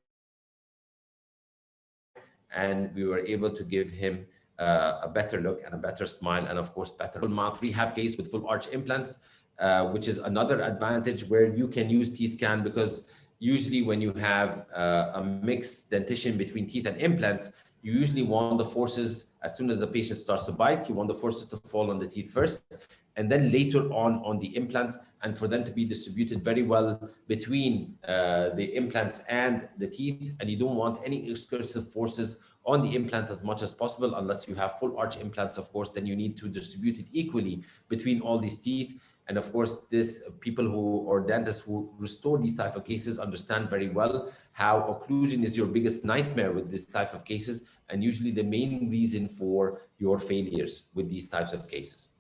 And we were able to give him a better look and a better smile, and of course, better full mouth rehab case with full arch implants, which is another advantage where you can use T-scan, because usually when you have a mixed dentition between teeth and implants, you usually want the forces, as soon as the patient starts to bite, you want the forces to fall on the teeth first, and then later on the implants, and for them to be distributed very well between the implants and the teeth. And you don't want any excursive forces on the implant as much as possible, unless you have full arch implants, of course, then you need to distribute it equally between all these teeth. And of course, people or dentists who restore these type of cases understand very well how occlusion is your biggest nightmare with this type of cases, and usually the main reason for your failures with these types of cases.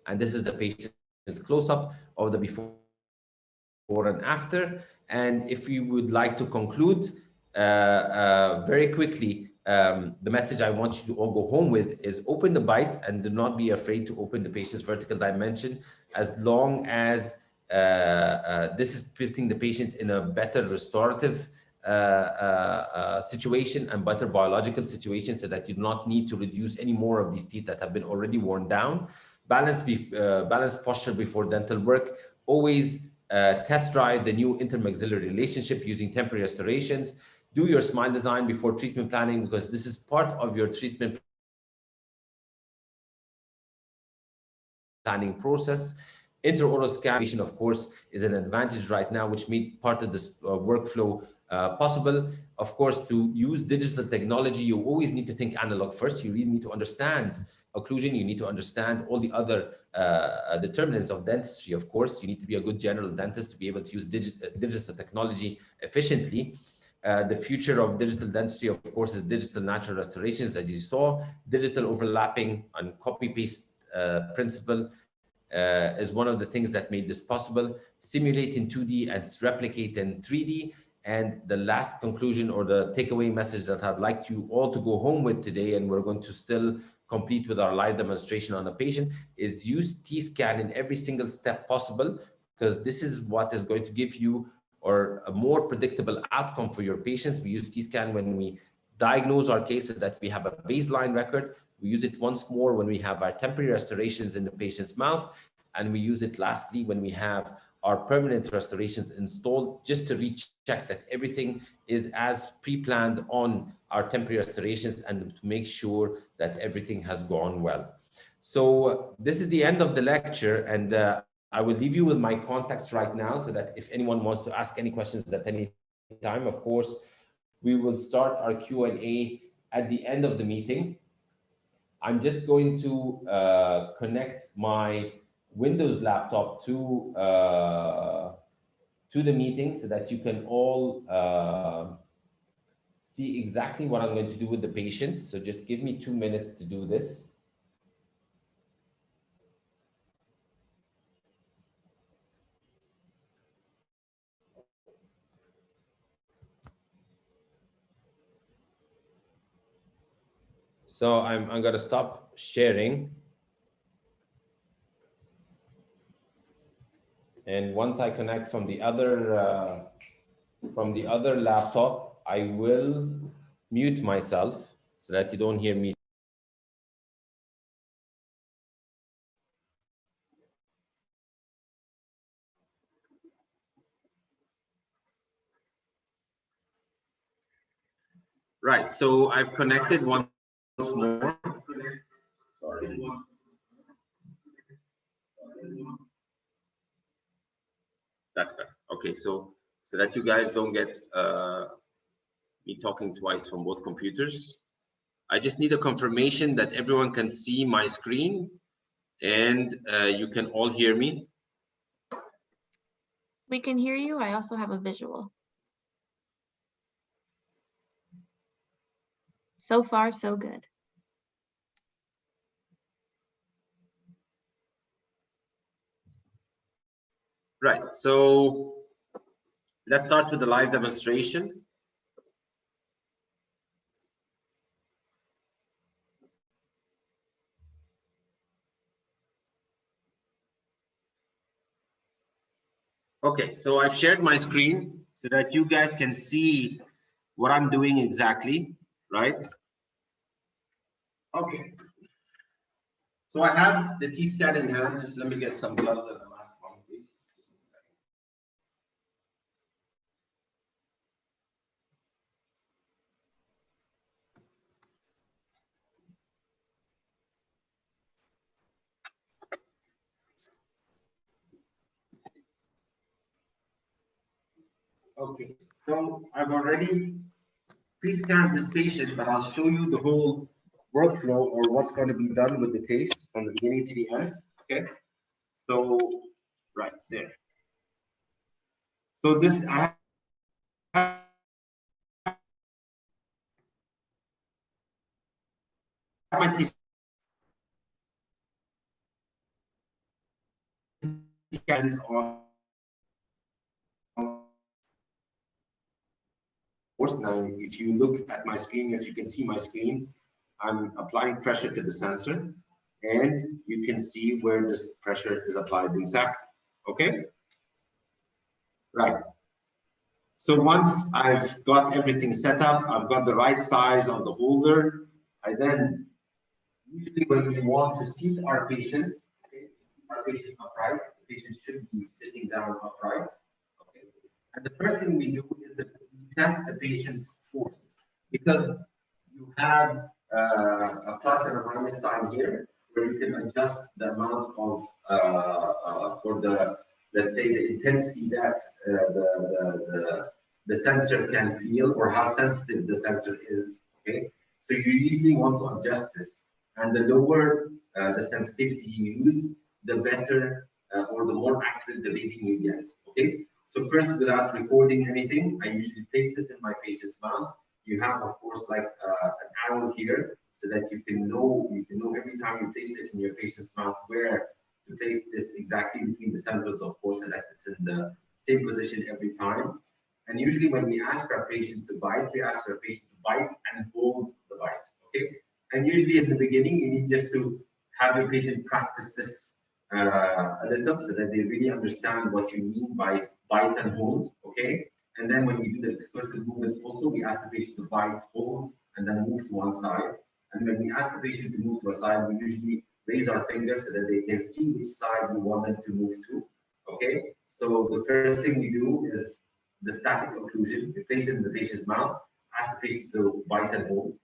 And this is the patient's close-up of the before and after. And if you would like to conclude very quickly, the message I want you to all go home with is open the bite and do not be afraid to open the patient's vertical dimension, as long as this is putting the patient in a better restorative situation and better biological situation, so that you do not need to reduce any more of these teeth that have been already worn down. Balanced posture before dental work. Always test drive the new intermaxillary relationship using temporary restorations. Do your smile design before treatment planning, because this is part of your treatment planning process. Intraoral scanning, of course, is an advantage right now, which made part of this workflow possible. Of course, to use digital technology, you always need to think analog first. You really need to understand occlusion. You need to understand all the other determinants of dentistry. Of course, you need to be a good general dentist to be able to use digital technology efficiently. The future of digital dentistry, of course, is digital natural restorations, as you saw. Digital overlapping and copy-paste principle is one of the things that made this possible. Simulate in 2D and replicate in 3D. And the last conclusion, or the takeaway message that I'd like you all to go home with today, and we're going to still complete with our live demonstration on a patient, is use T-scan in every single step possible, because this is what is going to give you a more predictable outcome for your patients. We use T-scan when we diagnose our case, so that we have a baseline record. We use it once more when we have our temporary restorations in the patient's mouth, and we use it lastly when we have our permanent restorations installed, just to recheck that everything is as pre-planned on our temporary restorations, and to make sure that everything has gone well. So this is the end of the lecture, and I will leave you with my contacts right now, so that if anyone wants to ask any questions at any time, of course, we will start our Q&A at the end of the meeting. I'm just going to connect my Windows laptop to the meeting, so that you can all see exactly what I'm going to do with the patient. So just give me 2 minutes to do this. So I'm going to stop sharing. And once I connect from the other laptop, I will mute myself so that you don't hear me. Right, so I've connected once more. Sorry. That's better. Okay, so that you guys don't get me talking twice from both computers. I just need a confirmation that everyone can see my screen and you can all hear me. We can hear you. I also have a visual. So far, so good. Right, so let's start with the live demonstration. Okay, so I've shared my screen so that you guys can see what I'm doing exactly, right? Okay. So I have the T-scan in hand. Just let me get some gloves and a mask on, please. Okay, so I've already pre-scanned this patient, but I'll show you the whole workflow or what's going to be done with the case from the beginning to the end. Okay, so right there. So this I have my T-scans on. Now, if you look at my screen, as you can see my screen, I'm applying pressure to the sensor, and you can see where this pressure is applied exactly. Okay, right. So once I've got everything set up, I've got the right size of the holder. I then usually when we want to seat our patient, okay, our patient upright, the patient should be sitting down upright. Okay, and the first thing we do is that we test the patient's force, because you have a plus and a minus sign here, where you can adjust the amount of for the, let's say, the intensity that the sensor can feel, or how sensitive the sensor is. Okay, so you usually want to adjust this, and the lower the sensitivity you use, the better or the more accurate the reading you get. Okay, so first, without recording anything, I usually place this in my patient's mouth. You have, of course, like an arrow here, so that you can know every time you place this in your patient's mouth where to place this exactly between the centers, of course, so that it's in the same position every time. And usually when we ask our patient to bite, we ask our patient to bite and hold the bite. Okay, and usually in the beginning, you need just to have your patient practice this a little, so that they really understand what you mean by bite and hold. Okay, and then when we do the explosive movements, also we ask the patient to bite, hold, and then move to one side. And when we ask the patient to move to a side, we usually raise our fingers so that they can see which side we want them to move to. Okay, so the first thing we do is the static occlusion. We place it in the patient's mouth, ask the patient to bite and hold.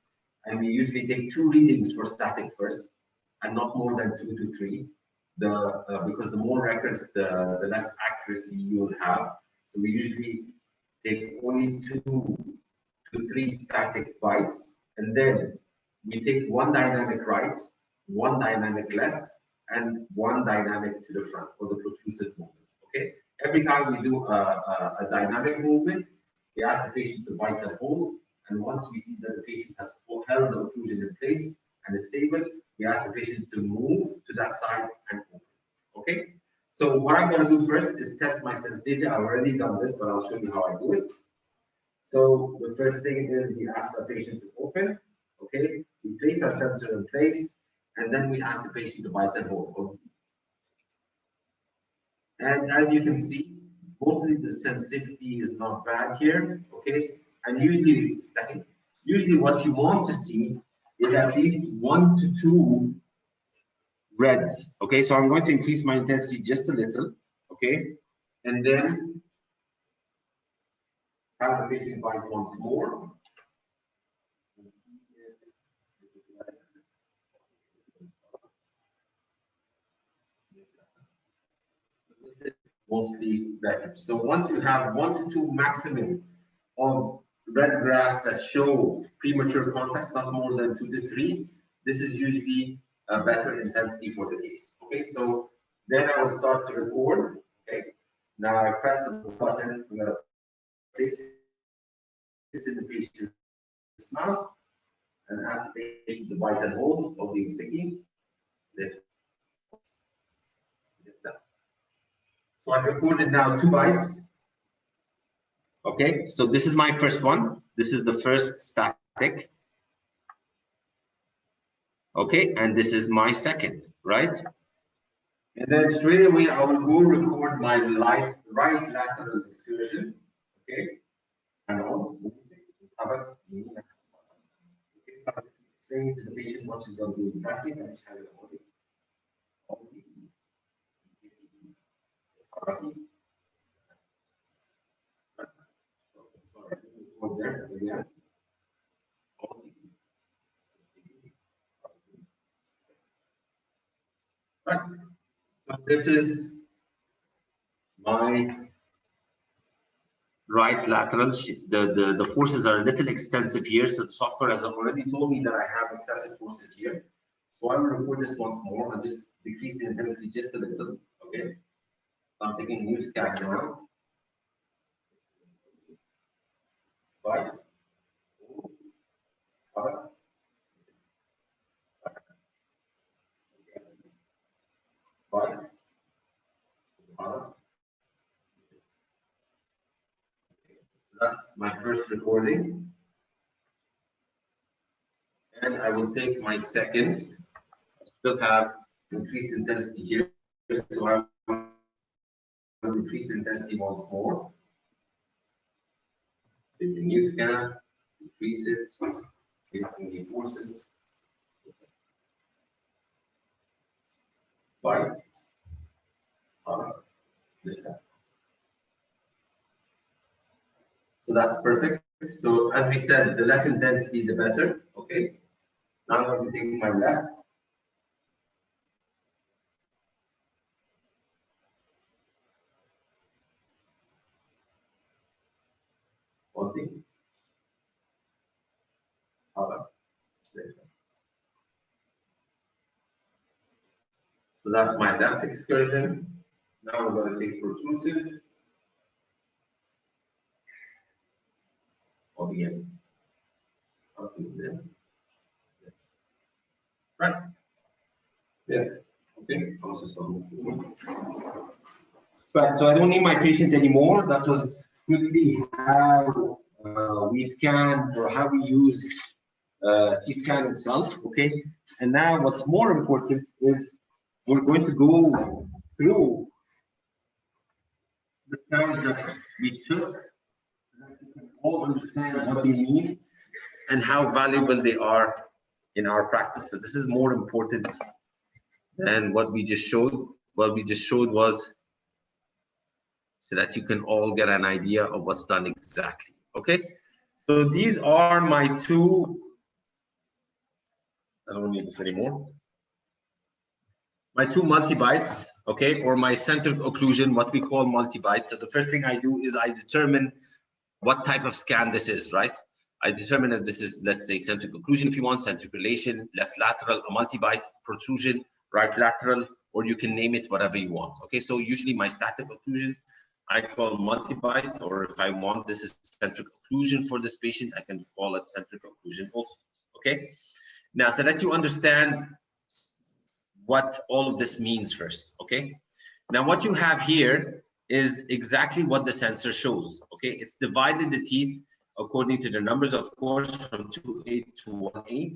And we usually take 2 readings for static first, and not more than 2 to 3. Because the more records, the less accuracy you will have. So we usually take only 2 to 3 static bites, and then we take 1 dynamic right, 1 dynamic left, and 1 dynamic to the front, or the protrusive movement. Okay, every time we do a dynamic movement, we ask the patient to bite and hold, and once we see that the patient has held the occlusion in place and is stable, we ask the patient to move to that side and open. Okay, so what I'm going to do first is test my sensitivity. I've already done this, but I'll show you how I do it. So the first thing is we ask the patient to open. Okay, we place our sensor in place, and then we ask the patient to bite and hold. And as you can see, mostly the sensitivity is not bad here. Okay, and usually what you want to see is at least 1 to 2 reds. Okay, so I'm going to increase my intensity just a little. Okay, and then have the patient bite once more. Mostly red. So once you have 1 to 2 maximum of red graphs that show premature contact, not more than 2 to 3, this is usually a better intensity for the case. Okay, so then I will start to record. Okay, now I press the button. I'm going to place it in the patient's mouth, and patient to bite and hold, or the sticky. Lift. Lift up. So I've recorded now 2 bites. Okay, so this is my first one. This is the first static. Okay, and this is my second, right? And then straight away, I will go record my right lateral excursion. Okay, and all. Explain to the patient what she's going to do exactly, and she's having Right. So this is my right lateral. The forces are a little extensive here, so the software has already told me that I have excessive forces here. So I will record this once more and just decrease the intensity just a little. Okay. So I'm taking a new scan now. Right. Right. That's my first recording. And I will take my second. I still have increased intensity here. So I will increase intensity once more. Take the new scan, increase it, taking the forces. Right. So that's perfect. So as we said, the less intensity, the better. Okay. Now I'm going to take my left. One thing. So that's my left excursion. Now we're going to take protrusive. Again. Right. Yeah. Okay. Right. So I don't need my patient anymore. That was quickly how we scan or how we use T-scan itself. Okay. And now what's more important is we're going to go through the scans that we took. All understand what they mean and how valuable they are in our practice. So this is more important than what we just showed. What we just showed was so that you can all get an idea of what's done exactly. Okay, so these are my 2. I don't need this anymore. My 2 multi-bites, okay, or my centric occlusion, what we call multi-bites. So the first thing I do is I determine what type of scan this is, right? I determine if this is, let's say, centric occlusion if you want, centric relation, left lateral, a multi-bite, protrusion, right lateral, or you can name it whatever you want. Okay, so usually my static occlusion, I call multi-bite, or if I want this is centric occlusion for this patient, I can call it centric occlusion also. Okay, now so that you understand what all of this means first. Okay, now what you have here is exactly what the sensor shows. Okay, it's divided the teeth according to the numbers, of course, from 2.8 to 1.8.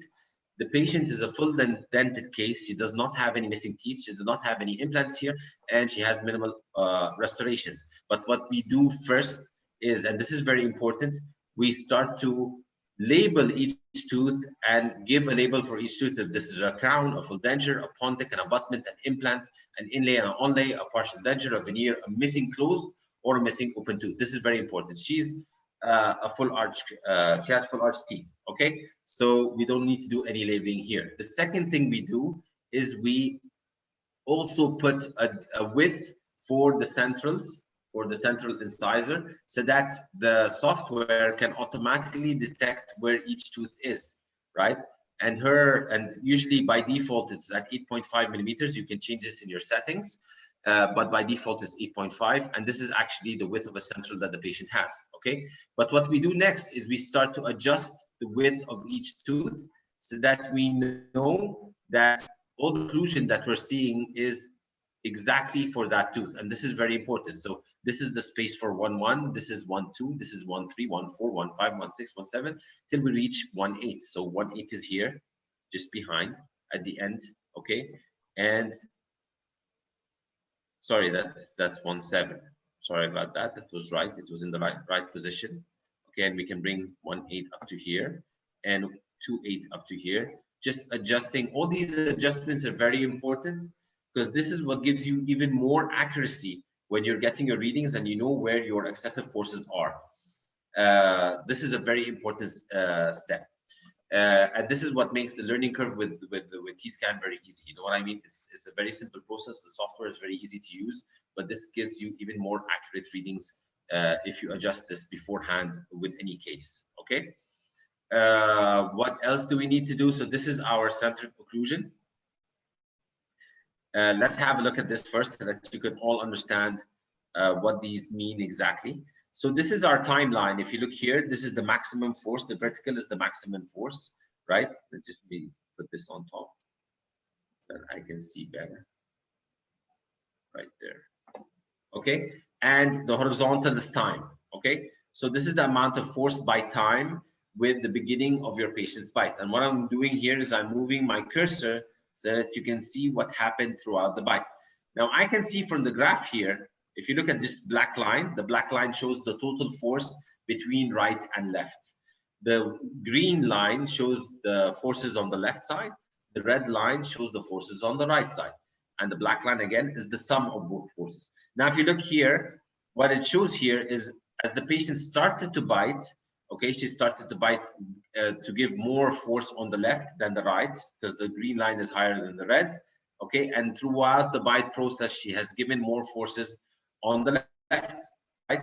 The patient is a full dented case. She does not have any missing teeth. She does not have any implants here, and she has minimal restorations. But what we do first is, and this is very important, we start to label each tooth and give a label for each tooth. If this is a crown, a full denture, a pontic, an abutment, an implant, an inlay, and an onlay, a partial denture, a veneer, a missing closed, or a missing open tooth. This is very important. She's a full arch, she has full arch teeth. Okay, so we don't need to do any labeling here. The second thing we do is we also put a width for the centrals, for the central incisor, so that the software can automatically detect where each tooth is, right? And usually by default it's at 8.5 millimeters. You can change this in your settings, but by default it's 8.5, and this is actually the width of a central that the patient has. Okay, but what we do next is we start to adjust the width of each tooth so that we know that all the occlusion that we're seeing is exactly for that tooth. And this is very important. So this is the space for 1, 1, this is 1, 2, this is 1, 3, 1, 4, 1, 5, 1, 6, 1, 7, till we reach 1, 8. So 1, 8 is here, just behind at the end, okay? And sorry, that's 1, 7. Sorry about that. That was right. It was in the right position. Okay, and we can bring 1, 8 up to here and 2, 8 up to here. Just adjusting. All these adjustments are very important because this is what gives you even more accuracy when you're getting your readings and you know where your excessive forces are. This is a very important step. And this is what makes the learning curve with T-Scan very easy. You know what I mean? It's a very simple process. The software is very easy to use, but this gives you even more accurate readings if you adjust this beforehand with any case. Okay. What else do we need to do? So this is our centered occlusion. Let's have a look at this first so that you can all understand what these mean exactly. So this is our timeline. If you look here, this is the maximum force. The vertical is the maximum force, right? Let's just put this on top so that I can see better. Right there. Okay. And the horizontal is time. Okay. So this is the amount of force by time with the beginning of your patient's bite. And what I'm doing here is I'm moving my cursor so that you can see what happened throughout the bite. Now I can see from the graph here, if you look at this black line, the black line shows the total force between right and left. The green line shows the forces on the left side. The red line shows the forces on the right side. And the black line again is the sum of both forces. Now, if you look here, what it shows here is as the patient started to bite, okay, she started to bite to give more force on the left than the right because the green line is higher than the red. Okay, and throughout the bite process, she has given more forces on the left, right?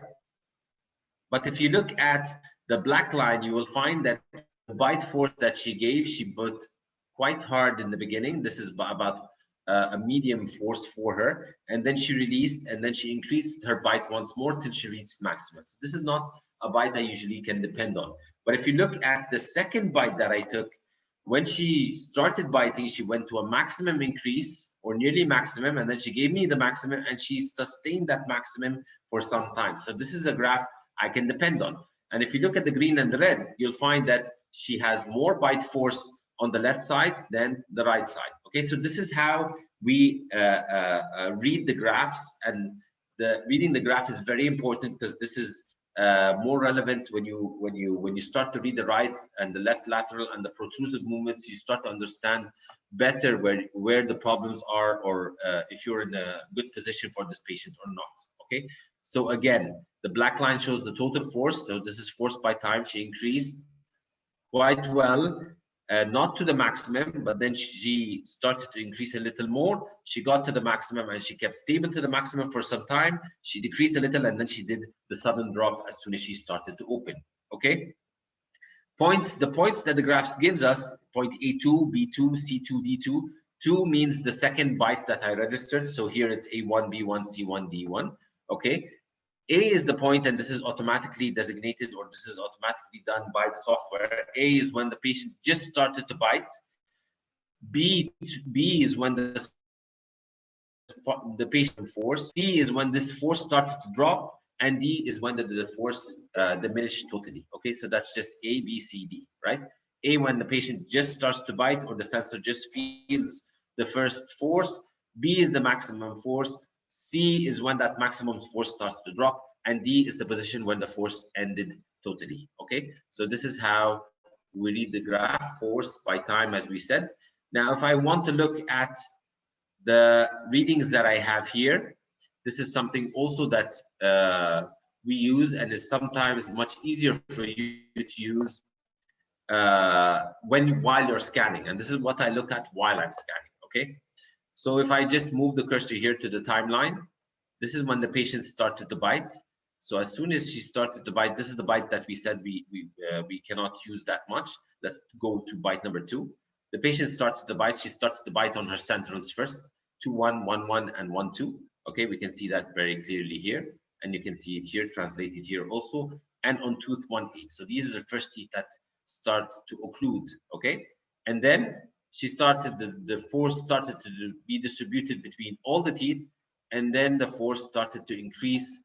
But if you look at the black line, you will find that the bite force that she gave, she bit quite hard in the beginning. This is about a medium force for her, and then she released, and then she increased her bite once more till she reached maximum. So this is not a bite I usually can depend on. But if you look at the second bite that I took, when she started biting, she went to a maximum increase or nearly maximum, and then she gave me the maximum and she sustained that maximum for some time. So this is a graph I can depend on. And if you look at the green and the red, you'll find that she has more bite force on the left side than the right side. Okay, so this is how we read the graphs, and reading the graph is very important because this is more relevant when you start to read the right and the left lateral and the protrusive movements. You start to understand better where the problems are, or if you're in a good position for this patient or not. Okay, so again, the black line shows the total force. So this is force by time. She increased quite well, not to the maximum, but then she started to increase a little more. She got to the maximum and she kept stable to the maximum for some time. She decreased a little and then she did the sudden drop as soon as she started to open. Okay. The points that the graphs gives us, point A2, B2, C2, D2. 2 means the second bite that I registered. So here it's A1, B1, C1, D1. Okay. A is the point, and this is automatically designated, or this is automatically done by the software. A is when the patient just started to bite. B is when the patient force. C is when this force started to drop, and D is when the force diminished totally. Okay, so that's just A, B, C, D, right? A when the patient just starts to bite, or the sensor just feels the first force. B is the maximum force. C is when that maximum force starts to drop, and D is the position when the force ended totally. Okay, so this is how we read the graph, force by time, as we said. Now, if I want to look at the readings that I have here, this is something also that we use, and is sometimes much easier for you to use while you're scanning. And this is what I look at while I'm scanning. Okay. So if I just move the cursor here to the timeline, this is when the patient started to bite. So as soon as she started to bite, this is the bite that we said we cannot use that much. Let's go to bite number 2. The patient started to bite. She started to bite on her centrals first, 2, 1, 1, 1, and 1, 2. Okay, we can see that very clearly here, and you can see it here translated here also, and on tooth 1, 8. So these are the first teeth that start to occlude. Okay, And then she started, the force started to be distributed between all the teeth, and then the force started to increase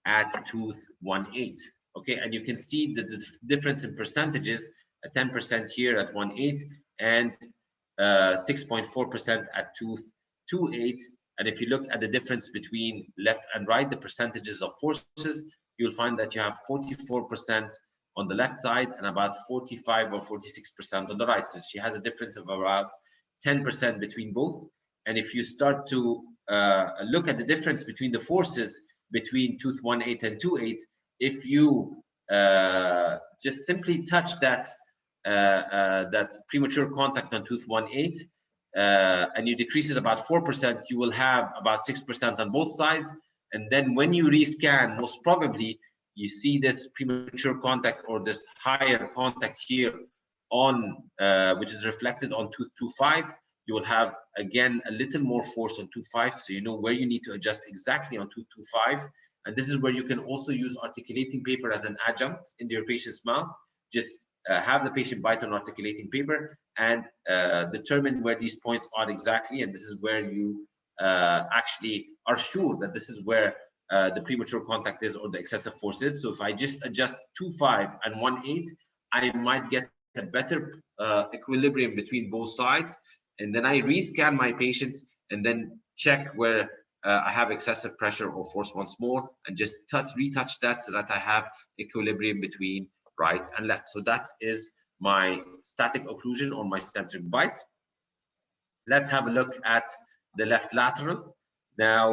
at tooth 1/8. Okay, and you can see the difference in percentages, 10% here at 1/8 and 6.4% at tooth 2/8. And if you look at the difference between left and right, the percentages of forces, you'll find that you have 44% on the left side and about 45 or 46% on the right. So she has a difference of about 10% between both. And if you start to look at the difference between the forces between tooth 1/8 and 2/8, if you just simply touch that that premature contact on tooth 1/8 and you decrease it about 4%, you will have about 6% on both sides. And then when you rescan, most probably you see this premature contact or this higher contact here on which is reflected on tooth 2/5. You will have again a little more force on 2/5, so you know where you need to adjust exactly on tooth 2/5. And this is where you can also use articulating paper as an adjunct in your patient's mouth. Just have the patient bite on articulating paper and determine where these points are exactly. And this is where you actually are sure that this is where the premature contact is or the excessive force is. So if I just adjust 2/5 and 1/8, I might get a better equilibrium between both sides. And then I rescan my patient and then check where I have excessive pressure or force once more, and just retouch that so that I have equilibrium between right and left. So that is my static occlusion or my centric bite. Let's have a look at the left lateral. Now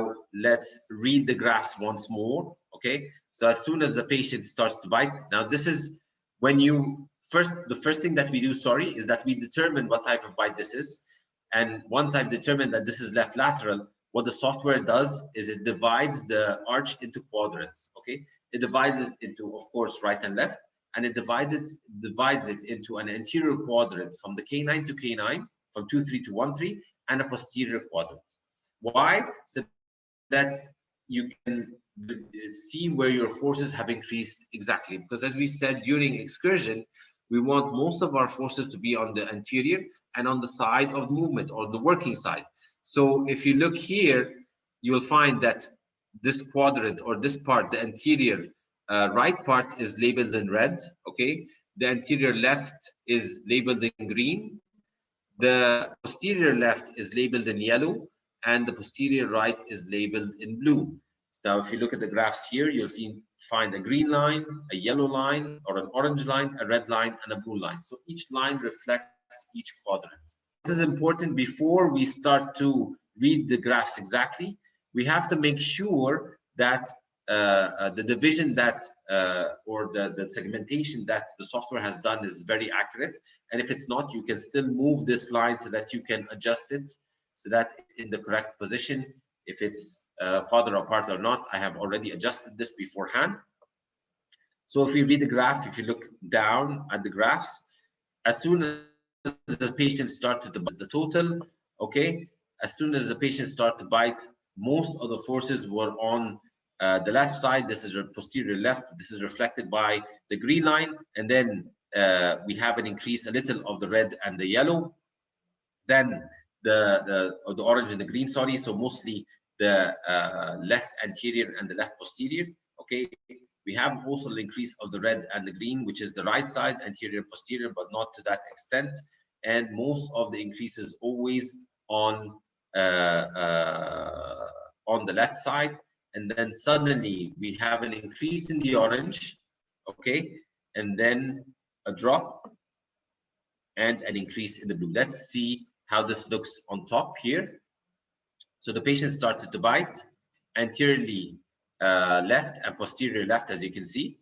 let's read the graphs once more. Okay, so as soon as the patient starts to bite, now this is when you the first thing that we do, is that we determine what type of bite this is. And once I've determined that this is left lateral, what the software does is it divides the arch into quadrants. Okay, it divides it into, of course, right and left, and it divides it into an anterior quadrant from the canine to canine, from 2/3 to 1/3, and a posterior quadrant. Why? So that you can see where your forces have increased exactly. Because as we said during excursion, we want most of our forces to be on the anterior and on the side of the movement or the working side. So if you look here, you will find that this quadrant or this part, the anterior right part, is labeled in red. Okay, the anterior left is labeled in green, the posterior left is labeled in yellow, and the posterior right is labeled in blue. So now if you look at the graphs here, you'll find a green line, a yellow line, or an orange line, a red line, and a blue line. So each line reflects each quadrant. This is important. Before we start to read the graphs exactly, we have to make sure that the division that or the segmentation that the software has done is very accurate. And if it's not, you can still move this line so that you can adjust it so that it's in the correct position. If it's farther apart or not, I have already adjusted this beforehand. So if you read the graph, if you look down at the graphs, as soon as the patient started to bite, the total, okay, as soon as the patient started to bite, most of the forces were on the left side. This is the posterior left. This is reflected by the green line, and then we have an increase a little of the red and the yellow, then the orange and the green, sorry. So mostly the left anterior and the left posterior. Okay, we have also the increase of the red and the green, which is the right side, anterior, posterior, but not to that extent. And most of the increase is always on the left side. And then suddenly we have an increase in the orange, okay, and then a drop and an increase in the blue. Let's see how this looks on top here. So the patient started to bite anteriorly left and posterior left, as you can see.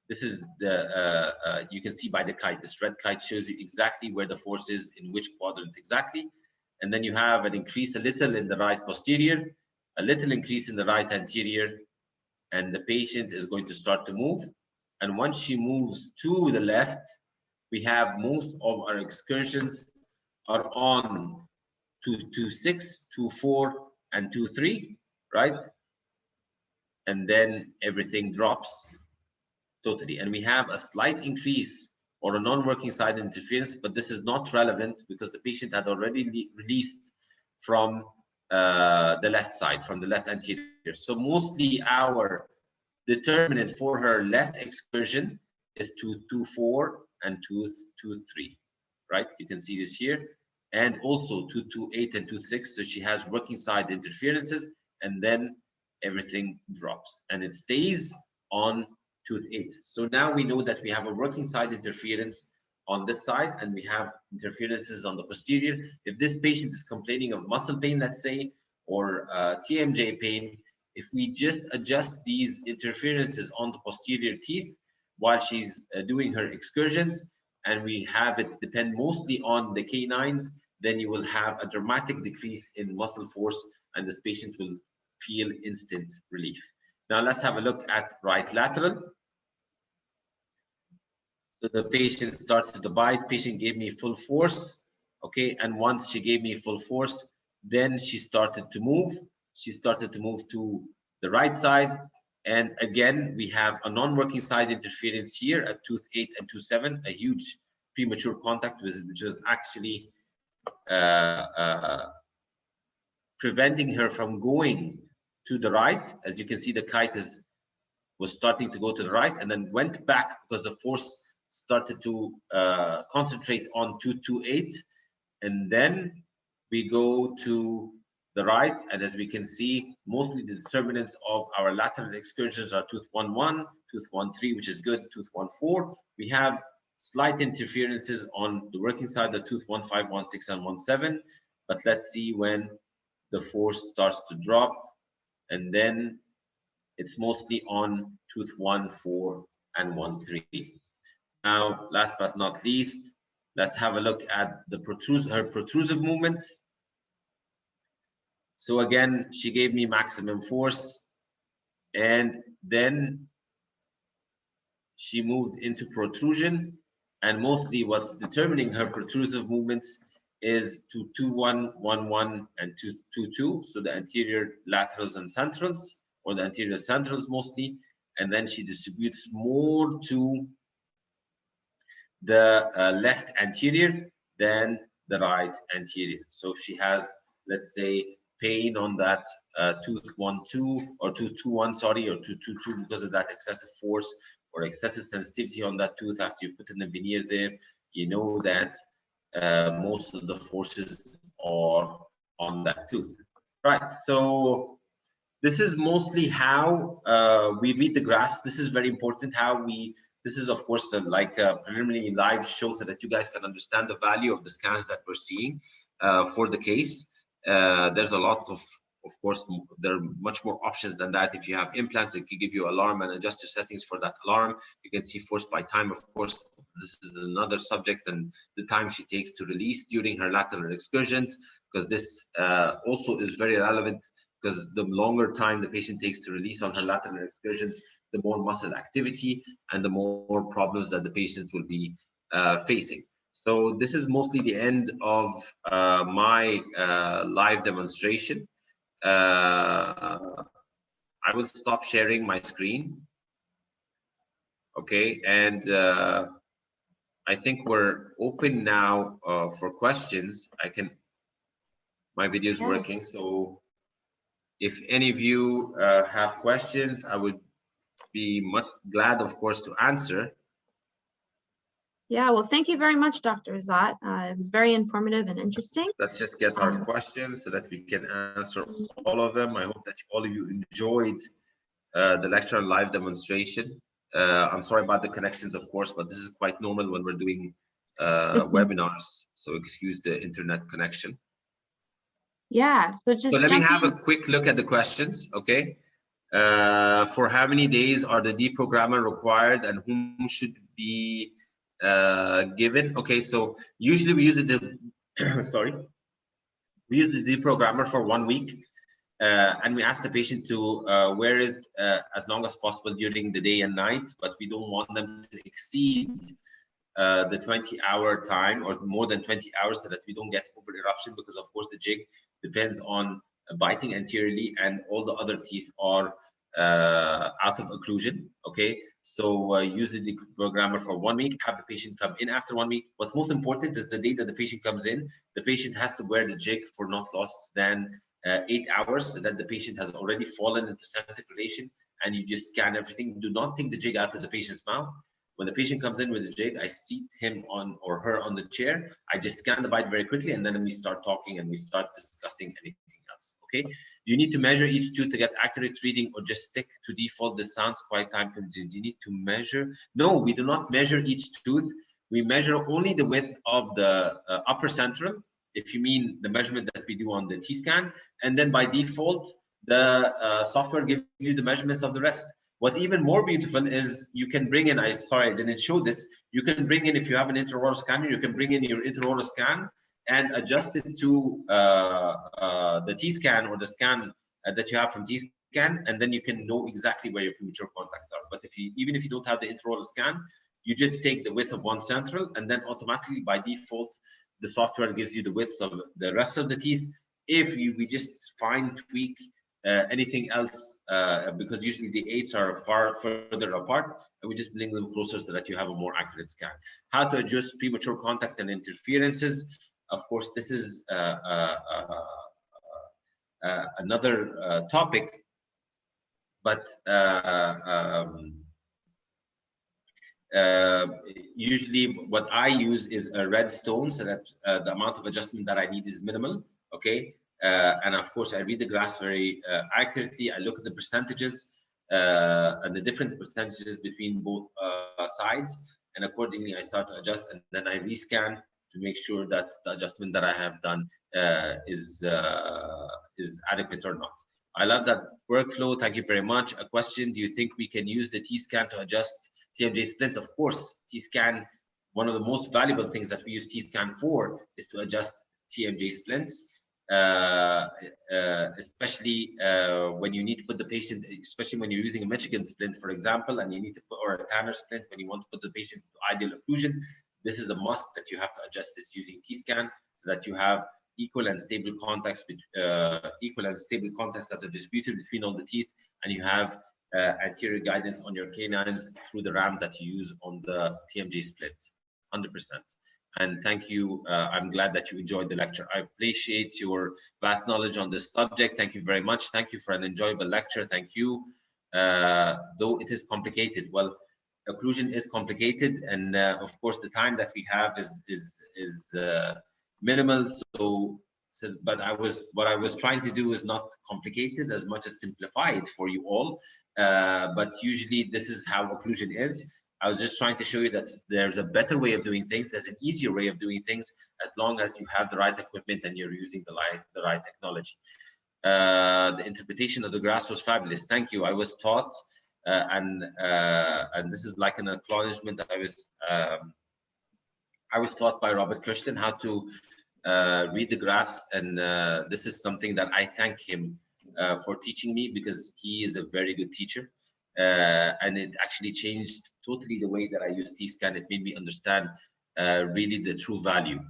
This is the, you can see by the kite, this red kite shows you exactly where the force is in which quadrant exactly. And then you have an increase a little in the right posterior, a little increase in the right anterior, and the patient is going to start to move. And once she moves to the left, we have most of our excursions are on 2-6, 2-4, and 2-3, right? And then everything drops totally. And we have a slight increase or a non-working side interference, but this is not relevant because the patient had already released from the left side, from the left anterior. So mostly our determinant for her left excursion is tooth 2-4 and tooth 2-3, right? You can see this here. And also tooth 2-8 and tooth 6. So she has working side interferences, and then everything drops and it stays on tooth 8. So now we know that we have a working side interference on this side and we have interferences on the posterior. If this patient is complaining of muscle pain, let's say, or TMJ pain, if we just adjust these interferences on the posterior teeth while she's doing her excursions, and we have it depend mostly on the canines, then you will have a dramatic decrease in muscle force and this patient will feel instant relief. Now let's have a look at right lateral. So the patient started to bite, patient gave me full force, okay, and once she gave me full force, then she started to move. She started to move to the right side, and again we have a non-working side interference here at tooth 8 and tooth 7, a huge premature contact which was actually preventing her from going to the right. As you can see, the kite was starting to go to the right and then went back because the force started to concentrate on tooth 2-8, and then we go to the right, and as we can see, mostly the determinants of our lateral excursions are tooth 1-1, tooth 1-3, which is good, tooth 1-4. We have slight interferences on the working side of tooth 1-5, 1-6, and 1-7, but let's see when the force starts to drop, and then it's mostly on tooth 1-4 and 1-3. Now, last but not least, let's have a look at the her protrusive movements. So again, she gave me maximum force, and then she moved into protrusion, and mostly what's determining her protrusive movements is tooth 2-1, 1-1, and tooth 2-2, so the anterior laterals and centrals, or the anterior centrals mostly, and then she distributes more to the left anterior than the right anterior. So if she has, let's say, pain on that tooth 1-2 or tooth 2-1, sorry, or tooth 2-2 because of that excessive force or excessive sensitivity on that tooth after you put in the veneer there, you know that most of the forces are on that tooth. Right, so this is mostly how we read the graphs. This is very important, how we, this is of course like a preliminary live show so that you guys can understand the value of the scans that we're seeing for the case. There's a lot of course, there are much more options than that. If you have implants, it can give you alarm and adjust your settings for that alarm. You can see force by time, of course. This is another subject, and the time she takes to release during her lateral excursions, because this also is very relevant, because the longer time the patient takes to release on her lateral excursions, the more muscle activity and the more problems that the patient will be facing. So this is mostly the end of my live demonstration. I will stop sharing my screen. Okay, and I think we're open now for questions. My video is working, so if any of you have questions, I would be much glad, of course, to answer. Yeah, well, thank you very much, Dr. Ezzat. It was very informative and interesting. Let's just get our questions so that we can answer all of them. I hope that all of you enjoyed the lecture and live demonstration. I'm sorry about the connections, of course, but this is quite normal when we're doing webinars, so excuse the internet connection. Yeah, so let me have a quick look at the questions, okay? For how many days are the deprogrammer required, and whom should be given? Okay, so usually we use sorry, we use the deprogrammer for 1 week, and we ask the patient to wear it as long as possible during the day and night, but we don't want them to exceed the 20-hour time or more than 20 hours so that we don't get over eruption, because of course the jig depends on biting anteriorly and all the other teeth are out of occlusion. Okay, So use the deprogrammer for 1 week, have the patient come in after 1 week. What's most important is the day that the patient comes in, the patient has to wear the jig for not less than 8 hours, so that the patient has already fallen into centric relation, and you just scan everything. Do not take the jig out of the patient's mouth. When the patient comes in with the jig, I seat him on or her on the chair. I just scan the bite very quickly, and then we start talking and we start discussing anything else. Okay. You need to measure each tooth to get accurate reading, or just stick to default. This sounds quite time consuming. You need to measure. No, we do not measure each tooth. We measure only the width of the upper central, if you mean the measurement that we do on the T-scan, and then by default, the software gives you the measurements of the rest. What's even more beautiful is you can bring in, I didn't show this, you can bring in, if you have an intraoral scanner, you can bring in your intraoral scan and adjust it to the T-scan or the scan that you have from T-scan, and then you can know exactly where your premature contacts are. But even if you don't have the intraoral scan, you just take the width of one central, and then automatically by default, the software gives you the width of the rest of the teeth. If we just fine tweak anything else, because usually the 8s are far further apart, and we just bring them closer so that you have a more accurate scan. How to adjust premature contact and interferences. Of course, this is another topic, but usually what I use is a red stone, so that the amount of adjustment that I need is minimal. Okay. And of course, I read the graphs very accurately. I look at the percentages and the different percentages between both sides, and accordingly I start to adjust, and then I rescan to make sure that the adjustment that I have done is adequate or not. I love that workflow. Thank you very much. A question: do you think we can use the T-scan to adjust TMJ splints? Of course, T-scan. One of the most valuable things that we use T-scan for is to adjust TMJ splints. Especially when you need to put the patient, especially when you're using a Michigan splint, for example, and you need to put, or a Tanner splint, when you want to put the patient to ideal occlusion, this is a must that you have to adjust this using T-scan, so that you have equal and stable contacts that are distributed between all the teeth, and you have anterior guidance on your canines through the RAM that you use on the TMJ split, 100%. And thank you. I'm glad that you enjoyed the lecture. I appreciate your vast knowledge on this subject. Thank you very much. Thank you for an enjoyable lecture. Thank you. Though it is complicated. Well, occlusion is complicated, and of course the time that we have is minimal. But what I was trying to do is not complicated as much as simplify it for you all. But usually this is how occlusion is. I was just trying to show you that there's a better way of doing things. There's an easier way of doing things, as long as you have the right equipment and you're using the right technology. The interpretation of the graphs was fabulous. Thank you. I was taught, and this is like an acknowledgement that I was taught by Robert Cushton how to read the graphs, and this is something that I thank him for teaching me, because he is a very good teacher. And it actually changed totally the way that I use T-scan. It made me understand really the true value.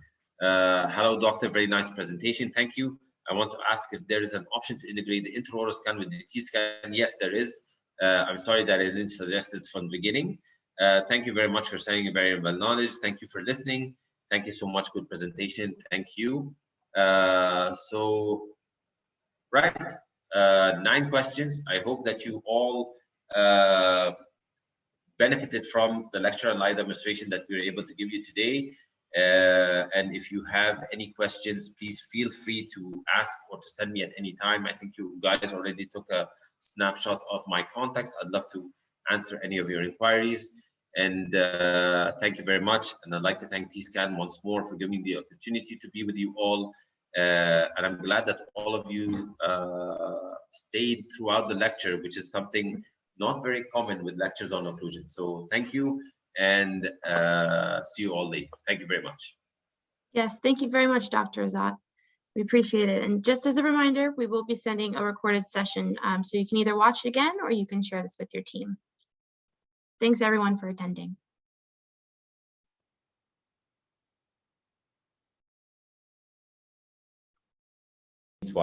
Hello, doctor. Very nice presentation. Thank you. I want to ask if there is an option to integrate the intraoral scan with the T-scan. Yes, there is. I'm sorry that I didn't suggest it from the beginning. Thank you very much for saying very well knowledge. Thank you for listening. Thank you so much. Good presentation. Thank you. Right. 9 questions. I hope that you all benefited from the lecture and live demonstration that we were able to give you today. And if you have any questions, please feel free to ask or to send me at any time. I think you guys already took a snapshot of my contacts. I'd love to answer any of your inquiries. And thank you very much. And I'd like to thank T-scan once more for giving me the opportunity to be with you all. And I'm glad that all of you stayed throughout the lecture, which is something not very common with lectures on occlusion. So thank you, and see you all later. Thank you very much. Yes, thank you very much, Dr. Ezzat. We appreciate it. And just as a reminder, we will be sending a recorded session, so you can either watch it again or you can share this with your team. Thanks everyone for attending.